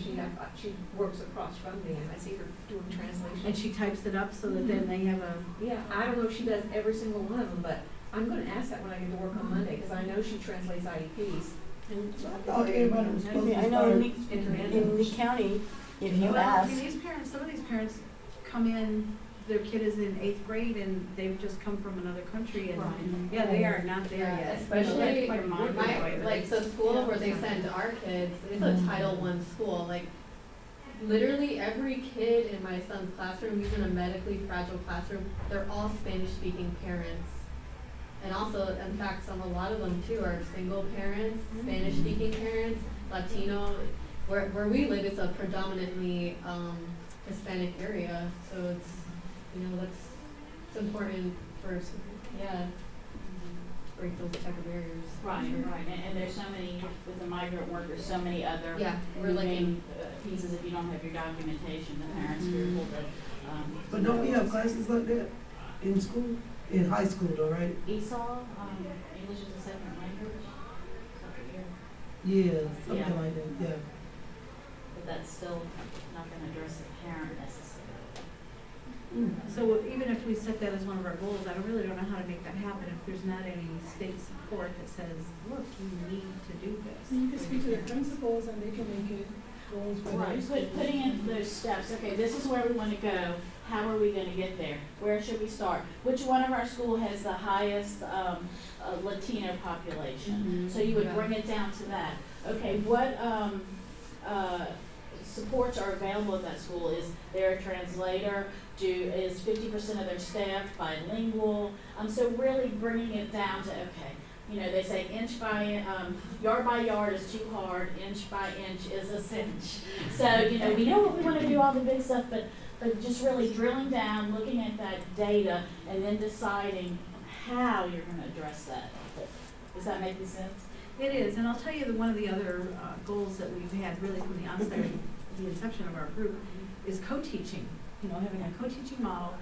S5: she works across from me, and I see her doing translation.
S9: And she types it up so that then they have a,
S5: Yeah, I don't know if she does every single one of them, but I'm gonna ask that when I get to work on Monday, because I know she translates IEPs.
S7: I thought everybody was supposed to
S3: I know in
S7: start.
S3: the county, if you
S9: well, I
S3: ask,
S9: mean, these parents, some of these parents come in, their kid is in 8th grade and they've just come from another country and, yeah, they are not there
S8: Yeah,
S9: yet.
S8: especially
S9: You know, that's quite mind blowing, but
S8: like,
S9: it's-
S8: so school where they send our kids, it's a Title I school, like, literally every kid in my son's classroom, even a medically fragile classroom, they're all Spanish-speaking parents. And also, in fact, a lot of them too are single parents, Spanish-speaking parents, Latino. Where we live, it's a predominantly Hispanic area, so it's, it's important for, break those type of barriers.
S1: Right, right, and there's so many, with the migrant workers, so many other
S8: Yeah, we're looking.
S1: moving pieces if you don't have your documentation, the parents fearful that,
S7: But don't we have classes like that in school? In high school though, right?
S1: ESOL, English is a second language, so, yeah,
S7: Yeah, something
S1: Yeah.
S7: like that, yeah.
S1: but that's still not gonna address the parent necessarily.
S9: So even if we set that as one of our goals, I really don't know how to make that happen if there's not any state support that says, look, you need to do this.
S12: You can speak to the principals and they can make it goals for
S1: Right,
S12: their school.
S1: putting in those steps, okay, this is where we wanna go, how are we gonna get there? Where should we start? Which one of our school has the highest, Latino population? So you would bring it down to that. Okay, what, supports are available at that school? Is there a translator? Is 50% of their staff bilingual? So really bringing it down to, okay, they say yard by yard is too hard, inch by inch is a cinch. So, we know what we want to do, all the big stuff, but just really drilling down, looking at that data, and then deciding how you're going to address that. Does that make sense?
S9: It is, and I'll tell you that one of the other goals that we've had really from the onset, the inception of our group, is co-teaching. Having a co-teaching model,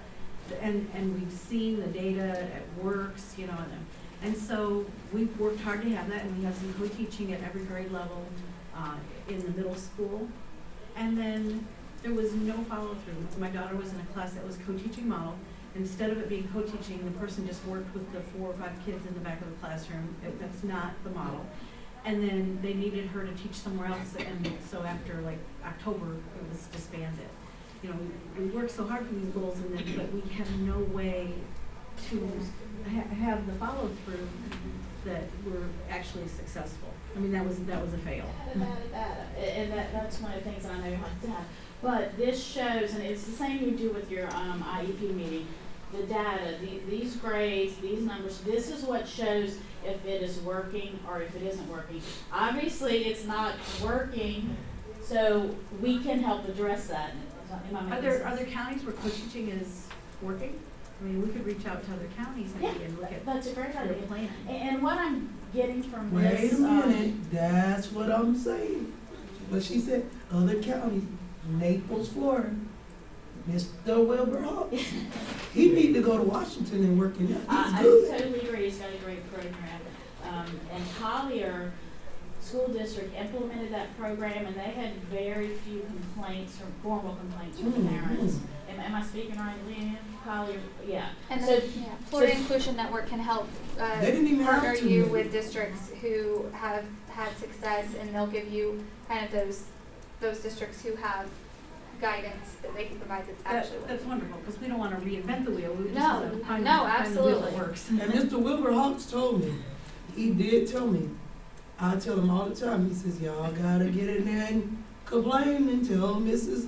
S9: and we've seen the data, it works, and so we've worked hard to have that, and we have some co-teaching at every grade level in the middle school, and then there was no follow-through. My daughter was in a class that was co-teaching model. Instead of it being co-teaching, the person just worked with the 4 or 5 kids in the back of the classroom. That's not the model. And then they needed her to teach somewhere else, and so after October, it was disbanded. We work so hard for these goals, but we have no way to have the follow-through that were actually successful. I mean, that was a fail.
S1: And that's one of the things I know like that. But this shows, and it's the same you do with your IEP meeting, the data, these grades, these numbers, this is what shows if it is working or if it isn't working. Obviously, it's not working, so we can help address that. Am I making sense?
S9: Are there counties where co-teaching is working? I mean, we could reach out to other counties maybe and look at
S1: That's a great
S9: their
S1: idea.
S9: plan.
S1: And what I'm getting from
S7: Wait
S1: this,
S7: a minute, that's what I'm saying. But she said, other counties, Naples, Florida, Mr. Wilbur Hawks. He need to go to Washington and work in that. He's
S1: I
S7: good.
S1: totally agree, he's got a great program. And Collier School District implemented that program, and they had very few complaints, or formal complaints from parents. Am I speaking right, Leanne? Collier, yeah.
S2: And
S1: So-
S2: then, Florida
S1: so-
S2: Inclusion Network can help
S7: They didn't even have
S2: partner
S7: to.
S2: you with districts who have had success, and they'll give you kind of those districts who have guidance that they can provide that's actually working.
S9: That's wonderful, because we don't want to reinvent the wheel. We just
S2: No,
S9: want to find
S2: no,
S9: the wheel that
S2: absolutely.
S9: works.
S7: And Mr. Wilbur Hawks told me, he did tell me, I tell him all the time, he says, y'all gotta get in there and complain and tell Mrs.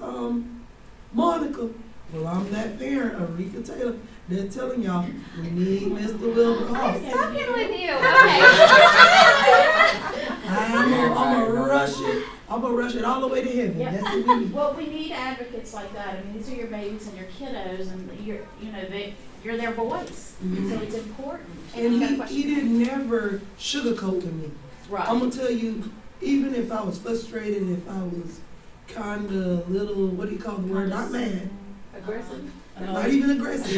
S7: Monica. Well, I'm that parent, Aretha Taylor, they're telling y'all, we need Mr. Wilbur Hawks.
S2: I'm talking with you, okay.
S7: I'm gonna rush it, I'm gonna rush it all the way to heaven,
S1: Yep.
S7: that's what we need.
S1: Well, we need advocates like that. I mean, these are your babies and your kiddos, and you're their voice.
S7: Mhm.
S1: So it's important.
S7: And he didn't never sugarcoat to me.
S1: Right.
S7: I'm gonna tell you, even if I was frustrated, if I was kinda little, what do you call the word, not mad,
S10: Aggressive?
S7: not even aggressive.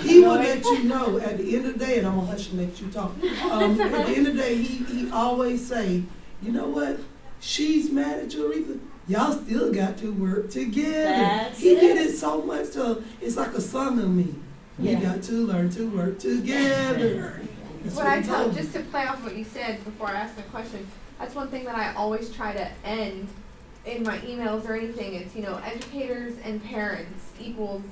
S7: He would let you know at the end of the day, and I'm gonna hush and let you talk. At the end of the day, he always say, you know what? She's mad at you, Aretha. Y'all still got to work together.
S1: That's
S7: He
S1: it.
S7: did it so much, so it's like a song of me. We
S1: Yeah.
S7: got to learn to work together. That's
S4: What I
S7: he
S4: tell,
S7: told me.
S4: just to play off what you said before I ask the question, that's one thing that I always try to end in my emails or anything. It's, educators and parents equals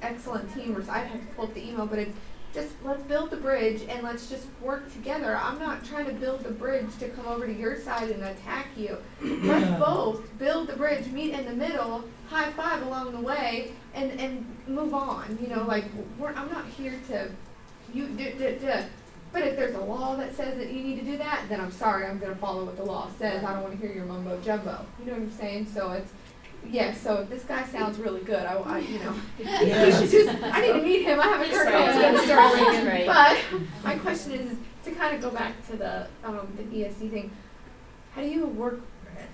S4: excellent team. Or I'd have to pull up the email, but it's just let's build the bridge and let's just work together. I'm not trying to build the bridge to come over to your side and attack you.
S7: Yeah.
S4: Let's both build the bridge, meet in the middle, high five along the way, and move on. I'm not here to But if there's a law that says that you need to do that, then I'm sorry, I'm gonna follow what the law says. I don't wanna hear your mumbo jumbo. You know what I'm saying? So so if this guy sounds really good, I need to meet him. I haven't heard how it's gonna start ringing.
S1: Right.
S4: But my question is to kind of go back to the ESE thing. How do you work?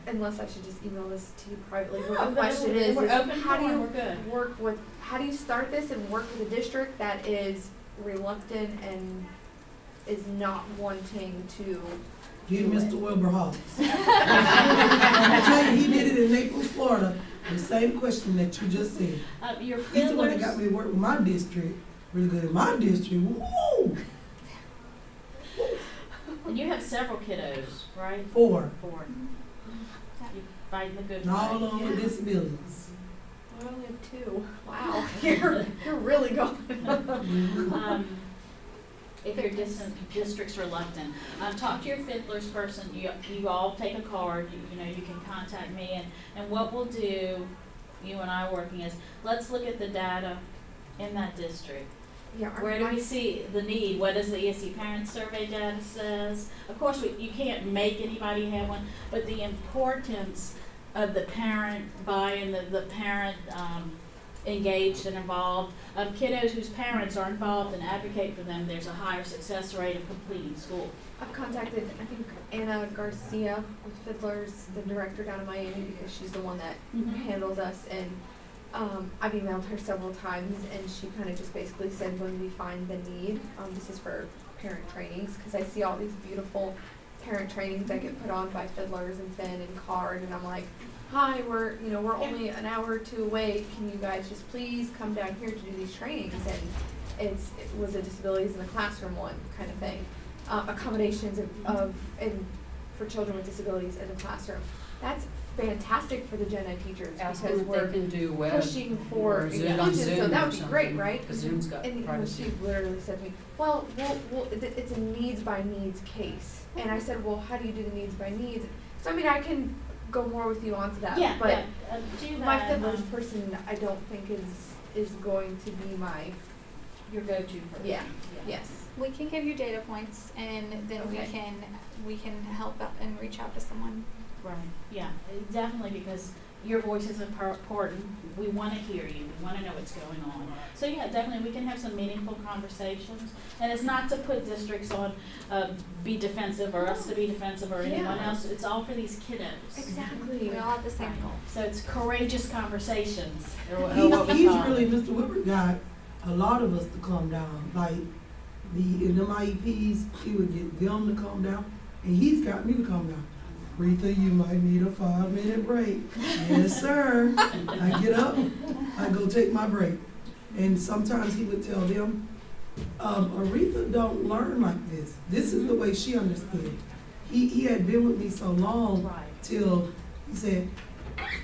S4: Unless I should just email this to you privately. But the question is
S1: we're open
S4: how do
S1: for it,
S4: you
S1: we're good.
S4: work with? How do you start this and work with a district that is reluctant and is not wanting to?
S7: Give Mr. Wilbur Hawks. I tell you, he did it in Naples, Florida. The same question that you just said.
S1: Your
S7: He's the one that got
S1: fiddlers,
S7: me to work with my district, really good in my district. Woo!
S1: and you have several kiddos, right?
S7: 4,
S1: Four. You fighting the good
S7: and all
S1: fight.
S7: of them with disabilities.
S4: I only have 2. Wow, you're really going.
S1: If your district's reluctant, talk to your fiddlers person. You all take a card. You can contact me, and what we'll do, you and I working is let's look at the data in that district.
S4: Yeah,
S1: Where do we see the need? What does the ESE Parent Survey data says? Of course, you can't make anybody have one, but the importance of the parent buy-in, the parent engaged and involved, kiddos whose parents are involved and advocate for them, there's a higher success rate of completing school.
S4: I've contacted, I think, Anna Garcia with Fiddlers, the director down in Miami, because she's the one that handles us. And I've emailed her several times, and she kind of just basically said when we find the need, this is for parent trainings, because I see all these beautiful parent trainings that get put on by Fiddlers and Finn and Card, and I'm like, hi, we're only an hour or 2 away. Can you guys just please come down here to do these trainings? And it was a disabilities in the classroom one kind of thing. Accommodations of and for children with disabilities in the classroom. That's fantastic for the gen ed teachers
S10: Ask
S4: because
S10: them if
S4: we're
S10: they can do web
S4: pushing for
S10: or Zoom on
S4: inclusion, so
S10: Zoom
S4: that
S10: or
S4: would be
S10: something,
S4: great, right?
S10: Because Zoom's got
S4: And when
S10: privacy.
S4: she literally said to me, well, it's a needs by needs case. And I said, well, how do you do the needs by needs? So I mean, I can go more with you onto that,
S1: Yeah,
S4: but
S1: yeah, do
S4: my
S1: that.
S4: fiddler's person, I don't think is going to be my,
S1: Your go-to person.
S4: yeah, yes.
S2: We can give you data points and then
S4: Okay.
S2: we can help out and reach out to someone.
S1: Right, yeah, definitely, because your voice is important. We want to hear you. We want to know what's going on. So yeah, definitely, we can have some meaningful conversations. And it's not to put districts on, be defensive or us to be defensive or anyone
S4: Yeah.
S1: else. It's all for these kiddos.
S4: Exactly.
S2: We all have the same goal.
S1: So it's courageous conversations. Or
S7: He's
S1: what we call
S7: really,
S1: it.
S7: Mr. Whipper got a lot of us to calm down, like in them IEPs, he would get them to calm down, and he's got me to calm down. Retha, you might need a 5-minute break. Yes, sir. I get up, I go take my break. And sometimes he would tell them, Aretha don't learn like this. This is the way she understood it. He had been with me so long
S1: Right.
S7: till he said,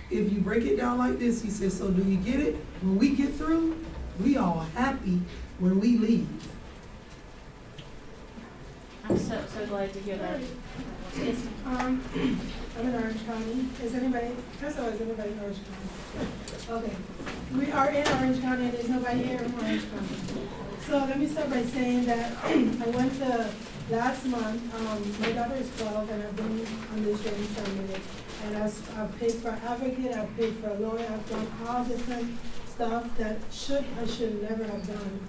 S7: if you break it down like this, he said, so do you get it? When we get through, we all happy when we leave.
S1: I'm so glad to hear that. Yes,
S12: I'm in Orange County. Is anybody, first of all, is anybody in Orange County? Okay. We are in Orange County and there's nobody here in Orange County. So let me start by saying that I went to last month, my daughter is 12 and I've been on this journey for a minute. And I've paid for an advocate, I've paid for a lawyer, I've done all different stuff that I should never have done.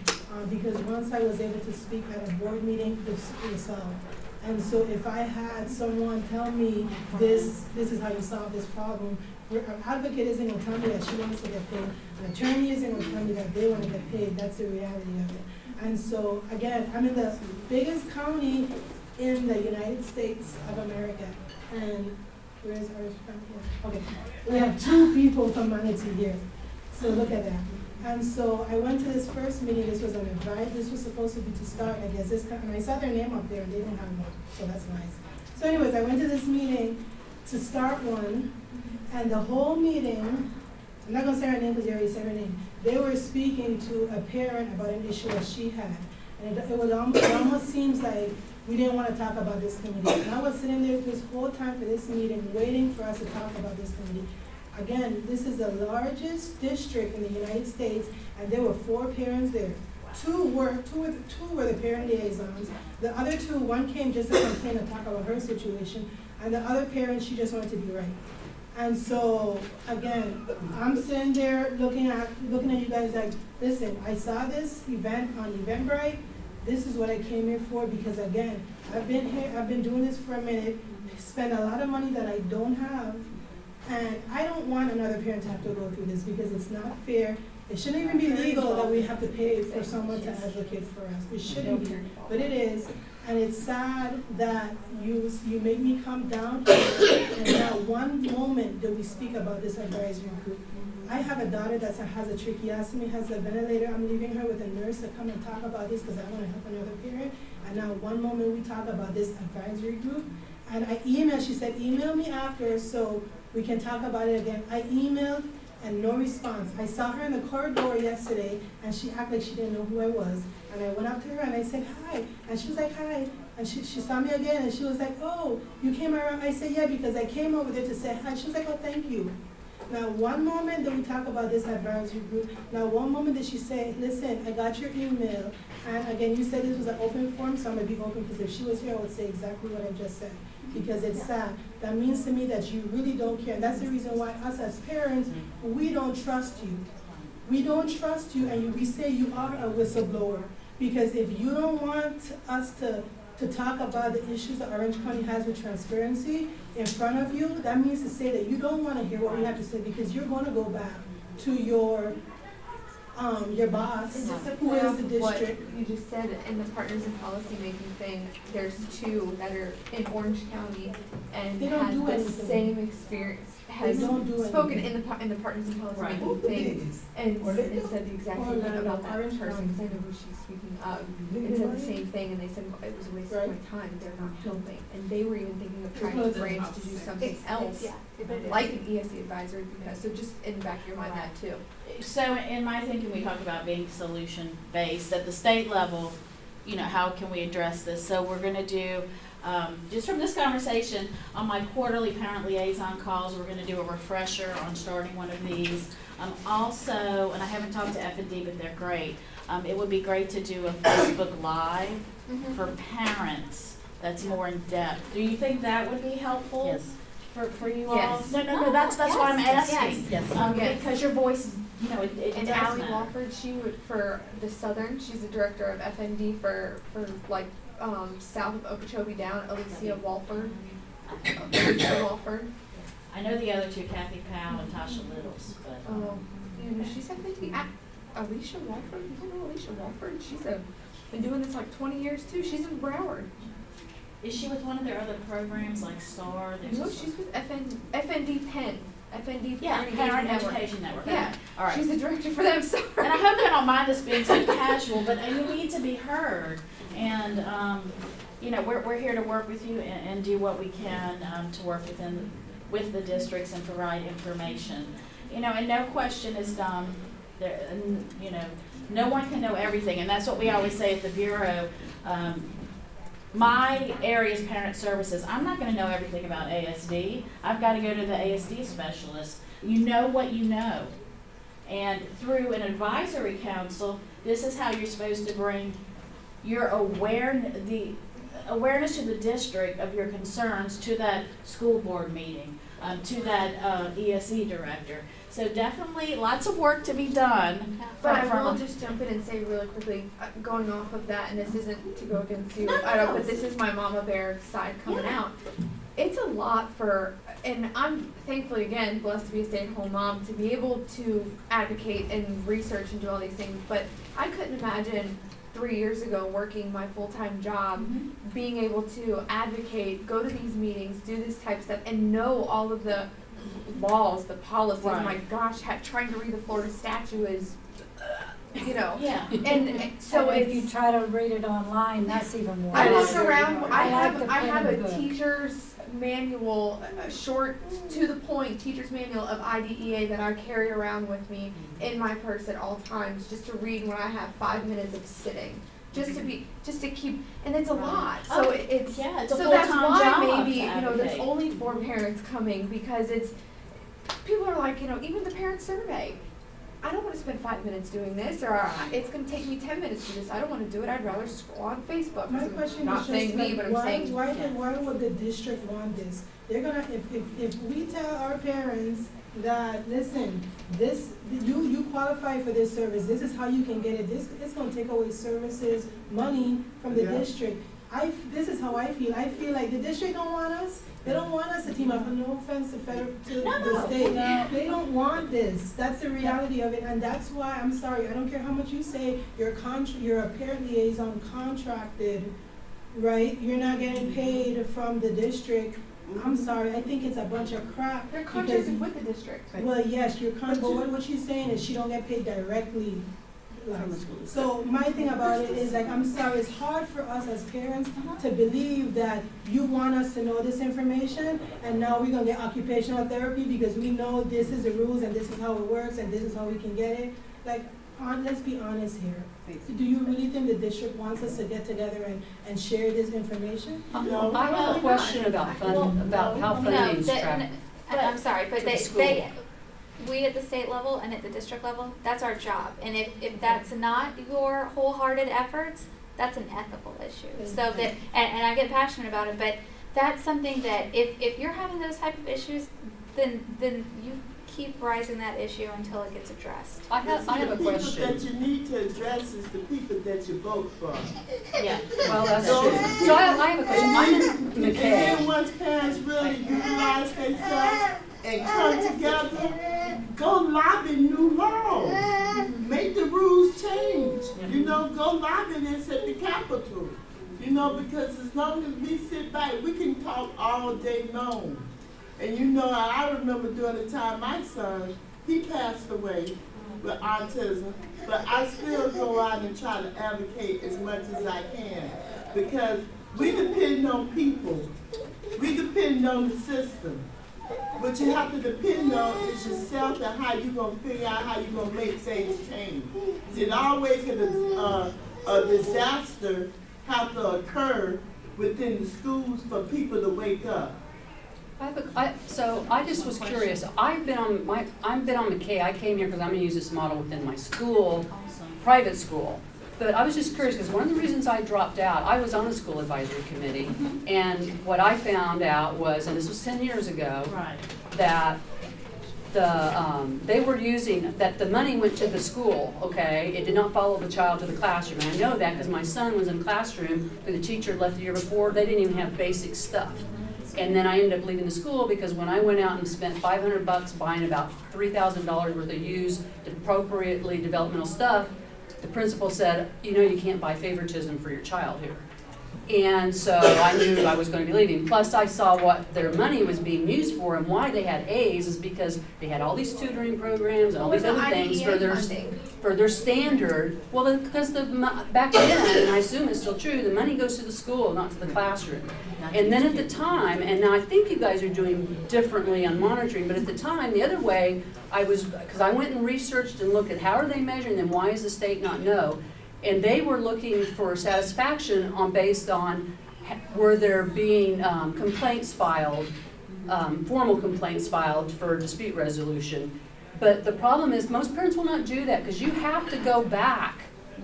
S12: Because once I was able to speak at a board meeting, this was solved. And so if I had someone tell me this is how you solve this problem, an advocate isn't gonna tell me that she wants to get paid. An attorney isn't gonna tell me that they wanna get paid. That's the reality of it. And so again, I'm in the biggest county in the United States of America. And where is Orange County? Yeah. Okay. We have 2 people from Manatee here. So look at that. And so I went to this first meeting, this was an advice, this was supposed to be to start, I guess, and I saw their name up there and they didn't have one, so that's nice. So anyways, I went to this meeting to start one, and the whole meeting, I'm not gonna say her name because you already said her name, they were speaking to a parent about an issue that she had. And it almost seems like we didn't wanna talk about this committee. And I was sitting there this whole time for this meeting, waiting for us to talk about this committee. Again, this is the largest district in the United States, and there were 4 parents there. Two were the parent liaisons. The other 2, one came just to complain and talk about her situation, and the other parent, she just wanted to be right. And so, again, I'm sitting there looking at you guys like, listen, I saw this event on Eventbrite. This is what I came here for, because again, I've been doing this for a minute, spend a lot of money that I don't have. And I don't want another parent to have to go through this because it's not fair. It shouldn't even be legal that we have to pay for someone to advocate for us. It shouldn't be, but it is. And it's sad that you make me come down here and not one moment do we speak about this advisory group. I have a daughter that has a tracheostomy, has a ventilator. I'm leaving her with a nurse to come and talk about this because I want to help another parent. And not one moment we talk about this advisory group. And I emailed, she said, email me after so we can talk about it again. I emailed and no response. I saw her in the corridor yesterday and she acted like she didn't know who I was. And I went up to her and I said, hi. And she was like, hi. And she saw me again and she was like, oh, you came around. I said, yeah, because I came over there to say hi. She was like, oh, thank you. Now, one moment that we talk about this advisory group, now one moment that she said, listen, I got your email. And again, you said this was an open forum, so I'm gonna be open because if she was here, I would say exactly what I just said. Because it's sad. That means to me that you really don't care. And that's the reason why us as parents, we don't trust you. We don't trust you and we say you are a whistleblower. Because if you don't want us to talk about the issues that Orange County has with transparency in front of you, that means to say that you don't want to hear what we have to say because you're going to go back to your boss,
S4: And just to
S12: who
S4: point
S12: is
S4: out
S12: the
S4: what
S12: district.
S4: you just said in the partners in policy making thing, there's 2 that are in Orange County and
S12: They don't
S4: had
S12: do
S4: the
S12: anything.
S4: same experience. has
S12: They don't do
S4: spoken
S12: anything.
S4: in the partners and policy
S1: Right.
S4: making thing and,
S7: Or they
S4: and
S7: do.
S4: said the exact
S12: Or
S4: same thing
S12: Orlando,
S4: about that
S12: Orange
S4: person,
S12: County.
S4: because I know who she's speaking of, and said the same thing, and they said, well, it was a waste of my time, they're not helping, and they were even thinking of trying to
S7: Because
S4: branch
S7: it's
S4: to do something else, like an ESE advisory, because, so just in the back of your mind that too.
S1: So in my thinking, we talk about being solution-based. At the state level, you know, how can we address this? So we're gonna do, just from this conversation, on my quarterly parent liaison calls, we're gonna do a refresher on starting one of these. Also, and I haven't talked to F&D, but they're great, it would be great to do a Facebook Live for parents that's more in depth. Do you think that would be helpful?
S3: Yes.
S1: For you all?
S4: Yes.
S1: No, that's why I'm
S2: Yes,
S1: asking.
S3: Yes.
S4: Yes.
S1: Because your voice, you know, it
S4: And
S1: does
S4: Allie
S1: matter.
S4: Walford, she would, for the Southern, she's the director of FND for like, south of Okeechobee down, Alicia Walford. Alicia Walford.
S1: I know the other two, Kathy Powell and Tasha Littles, but.
S4: Yeah, she's FND. Alicia Walford, you don't know Alicia Walford? She's been doing this like 20 years too. She's in Broward.
S1: Is she with one of their other programs like STAR? There's
S4: No,
S1: just-
S4: she's with FND Penn. FND
S1: Yeah,
S4: Parent
S1: Parent
S4: Engagement Network.
S1: Education Network.
S4: Yeah,
S1: All right.
S4: she's the director for them, sorry.
S1: And I hope they don't mind us being so casual, but you need to be heard. And, you know, we're here to work with you and do what we can to work with the districts and provide information. You know, and no question is dumb. You know, no one can know everything, and that's what we always say at the Bureau. My area is parent services. I'm not going to know everything about ASD. I've got to go to the ASD specialist. You know what you know. And through an advisory council, this is how you're supposed to bring your awareness to the district of your concerns to that school board meeting, to that ESE director. So definitely lots of work to be done.
S4: But I
S1: from
S4: will just jump in and say really quickly, going off of that, and this isn't to go against you,
S1: No.
S4: but this is my mama bear side coming out. It's a lot for, and I'm thankfully, again, blessed to be a stay-at-home mom, to be able to advocate and research and do all these things, but I couldn't imagine 3 years ago working my full-time job, being able to advocate, go to these meetings, do this type of stuff, and know all of the laws, the policies.
S1: Right.
S4: My gosh, trying to read the Florida statute is, you know.
S1: Yeah.
S4: And so
S6: And if you
S4: it's.
S6: try to read it online, that's even worse.
S4: I look around. I
S6: like the
S4: have
S6: printed
S4: a
S6: book.
S4: teacher's manual, a short, to the point teacher's manual of IDEA that I carry around with me in my purse at all times, just to read when I have 5 minutes of sitting. Just to keep, and it's a lot. So
S1: Oh,
S4: it's
S1: yeah, it's a
S4: so that's
S1: full-time
S4: why
S1: job
S4: maybe
S1: to
S4: there's
S1: advocate.
S4: only 4 parents coming, because it's people are like, even the parent survey. I don't want to spend 5 minutes doing this, or it's going to take me 10 minutes to do this. I don't want to do it. I'd rather scroll on Facebook.
S12: My
S4: I'm
S12: question
S4: not
S12: is
S4: saying
S12: just
S4: me,
S12: like,
S4: but I'm saying
S12: why would the district want this? They're gonna, if we tell our parents that, listen, you qualify for this service, this is how you can get it, it's gonna take away services, money from the district. This is how I feel like the district don't want us. They don't want us to team up, and no offense to the state.
S6: No.
S12: They don't want this. That's the reality of it, and that's why, I'm sorry, I don't care how much you say, you're a parent liaison contracted, right? You're not getting paid from the district. I'm sorry, I think it's a bunch of crap.
S4: they're
S12: because-
S4: contracted with the district.
S12: Well, yes, but what she's saying is she don't get paid directly.
S3: From the school.
S12: So my thing about it is like, I'm sorry, it's hard for us as parents to believe that you want us to know this information, and now we're gonna get occupational therapy because we know this is the rules and this is how it works and this is how we can get it. Like, let's be honest here. Do you really think the district wants us to get together and share this information?
S10: I have a question about how funding is tracked.
S2: I'm sorry, but
S10: To the
S2: they,
S10: school.
S2: we at the state level and at the district level, that's our job. And if that's not your wholehearted efforts, that's an ethical issue. So that, and I get passionate about it, but that's something that if you're having those type of issues, then you keep rising that issue until it gets addressed.
S10: I have a
S13: The
S10: question.
S13: people that you need to address is the people that you vote for.
S1: Yeah.
S10: Well, that's true. So I have a question. I'm in
S13: And then
S10: McKay.
S13: once parents really utilize themselves and come together, go lobby new laws. Make the rules change. Go lobby this at the Capitol. Because as long as we sit back, we can talk all day long. And you know, I remember during the time my son, he passed away with autism, but I still go out and try to advocate as much as I can, because we depend on people. We depend on the system. What you have to depend on is yourself and how you're going to figure out how you're going to make things change. It always can a disaster have to occur within the schools for people to wake up.
S10: So I just was curious. I've been on McKay. I came here because I'm going to use this model within my school, private school. But I was just curious because one of the reasons I dropped out, I was on the school advisory committee, and what I found out was, and this was 10 years ago, that they were using, that the money went to the school, okay? It did not follow the child to the classroom. And I know that because my son was in the classroom where the teacher left the year before. They didn't even have basic stuff. And then I ended up leaving the school because when I went out and spent $500 buying about $3,000 worth of used, appropriately developmental stuff, the principal said, you know, you can't buy favoritism for your child here. And so I knew I was going to be leaving. Plus I saw what their money was being used for, and why they had A's is because they had all these tutoring programs and all these other things for their standard. Well, because back then, and I assume it's still true, the money goes to the school, not to the classroom. And then at the time, and now I think you guys are doing differently on monitoring, but at the time, the other way, because I went and researched and looked at how are they measuring them, why does the state not know? And they were looking for satisfaction based on were there being complaints filed, formal complaints filed for dispute resolution. But the problem is most parents will not do that because you have to go back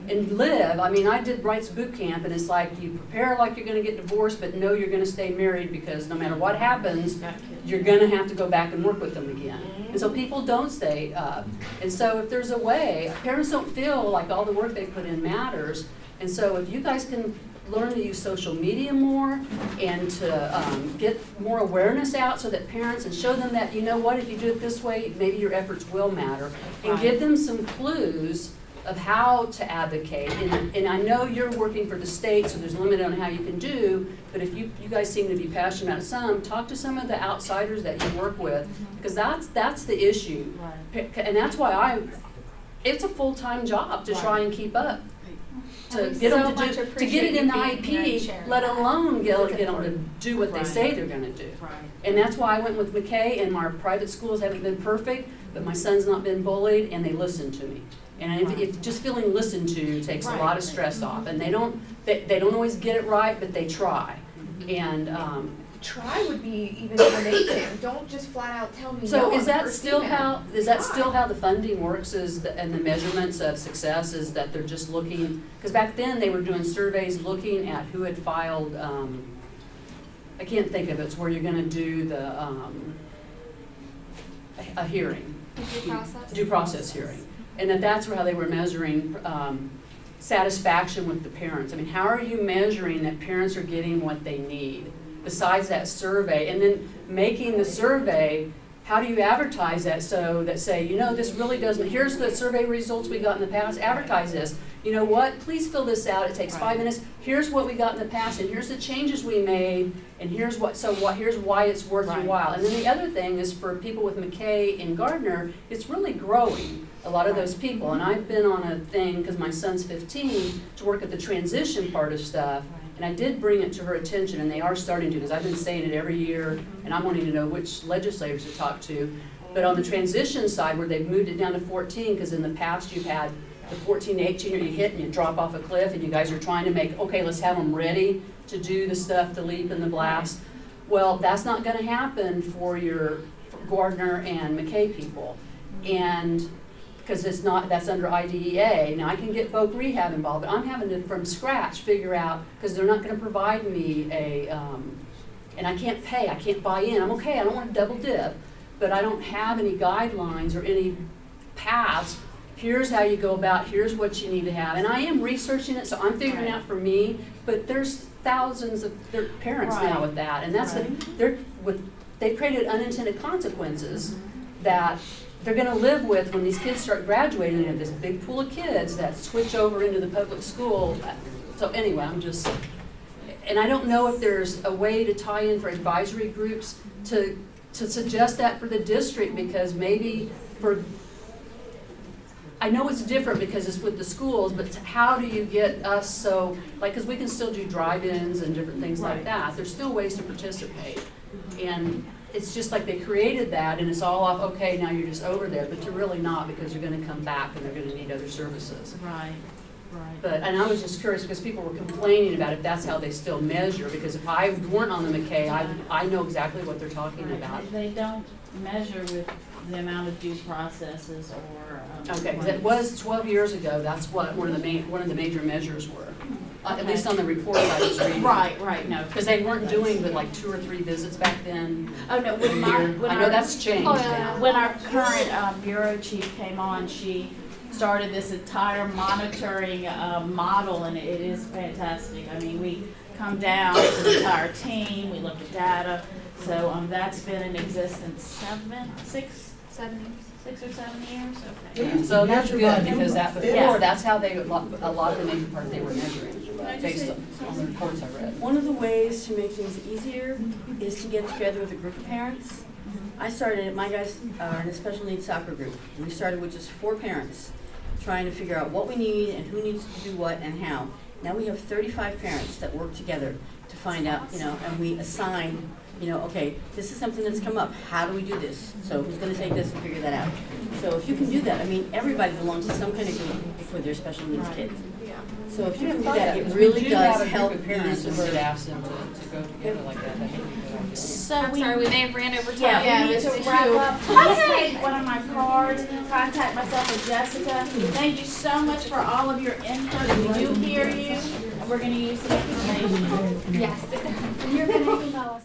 S10: and live. I mean, I did rights boot camp, and it's like you prepare like you're going to get divorced, but know you're going to stay married because no matter what happens, you're going to have to go back and work with them again. And so people don't stay up. And so if there's a way, parents don't feel like all the work they put in matters. And so if you guys can learn to use social media more and to get more awareness out so that parents, and show them that, you know what, if you do it this way, maybe your efforts will matter. And give them some clues of how to advocate. And I know you're working for the state, so there's a limit on how you can do, but if you guys seem to be passionate about some, talk to some of the outsiders that you work with, because that's the issue. And that's why it's a full-time job to try and keep up. To get them to get it in the IEP, let alone get them to do what they say they're going to do. And that's why I went with McKay, and our private schools haven't been perfect, but my son's not been bullied, and they listen to me. And if just feeling listened to takes a lot of stress off, and they don't always get it right, but they try. And
S4: try would be even amazing. Don't just flat out tell me.
S10: So is that still how the funding works? And the measurements of success is that they're just looking, because back then they were doing surveys looking at who had filed. I can't think of it. It's where you're going to do the a hearing, due process hearing. And that's how they were measuring satisfaction with the parents. I mean, how are you measuring that parents are getting what they need besides that survey? And then making the survey, how do you advertise that so that say, you know, this really doesn't, here's the survey results we got in the past, advertise this. You know what, please fill this out, it takes 5 minutes. Here's what we got in the past, and here's the changes we made, and here's why it's worth your while. And then the other thing is for people with McKay and Gardner, it's really growing. A lot of those people, and I've been on a thing, because my son's 15, to work at the transition part of stuff, and I did bring it to her attention, and they are starting to, because I've been saying it every year, and I'm wanting to know which legislators to talk to. But on the transition side, where they've moved it down to 14, because in the past you've had the 14 to 18 year you hit and you drop off a cliff, and you guys are trying to make, okay, let's have them ready to do the stuff, the leap and the blast. Well, that's not going to happen for your Gardner and McKay people. And because that's under IDEA. Now I can get voc rehab involved, but I'm having to from scratch figure out, because they're not going to provide me and I can't pay, I can't buy in. I'm okay, I don't want to double dip, but I don't have any guidelines or any paths. Here's how you go about, here's what you need to have. And I am researching it, so I'm figuring out for me, but there's thousands of parents now with that, and that's they've created unintended consequences that they're going to live with when these kids start graduating. And this big pool of kids that switch over into the public school. So anyway, and I don't know if there's a way to tie in for advisory groups to to suggest that for the district, because maybe for, I know it's different because it's with the schools, but how do you get us so, like, because we can still do drive-ins and different things like
S1: Right.
S10: that. There's still ways to participate. And it's just like they created that and it's all off, okay, now you're just over there, but you're really not, because you're gonna come back and they're gonna need other services.
S1: Right, right.
S10: But, and I was just curious, because people were complaining about if that's how they still measure, because if I weren't on the McKay, I know exactly what they're talking about.
S1: They don't measure with the amount of due processes or.
S10: Okay, because it was 12 years ago, that's what one of the major measures were, at least on the report I was reading.
S1: Right, no.
S10: Because they weren't doing but like 2 or 3 visits back then.
S1: Oh, no,
S10: a year. I know that's changed now.
S1: When our current bureau chief came on, she started this entire monitoring model, and it is fantastic. I mean, we come down as an entire team, we look at data, so that's been in existence 6 or 7 years, okay.
S10: So that's good, because that before,
S1: Yeah.
S10: that's how they, a lot of the major part they were measuring, based on the reports I read.
S3: One of the ways to make things easier is to get together with a group of parents. I started, my guys are in a special needs soccer group. We started with just 4 parents, trying to figure out what we need and who needs to do what and how. Now we have 35 parents that work together to find out, and we assign, okay, this is something that's come up, how do we do this? So who's gonna take this and figure that out? So if you can do that, I mean, everybody belongs to some kind of group for their special needs kids. So if you can do that, it really does help
S10: We parents and
S3: ease
S10: we'd
S3: the
S10: ask them to go together like that. I think it'd be a good idea.
S1: So
S2: I'm sorry, we may have ran over time.
S1: Yeah, we need
S2: This
S1: to
S2: is
S1: wrap
S2: you.
S1: up. Please take one of my cards, contact myself or Jessica. Thank you so much for all of your input. We do hear you, and we're gonna use the information.
S2: Yes.
S6: You're gonna email us.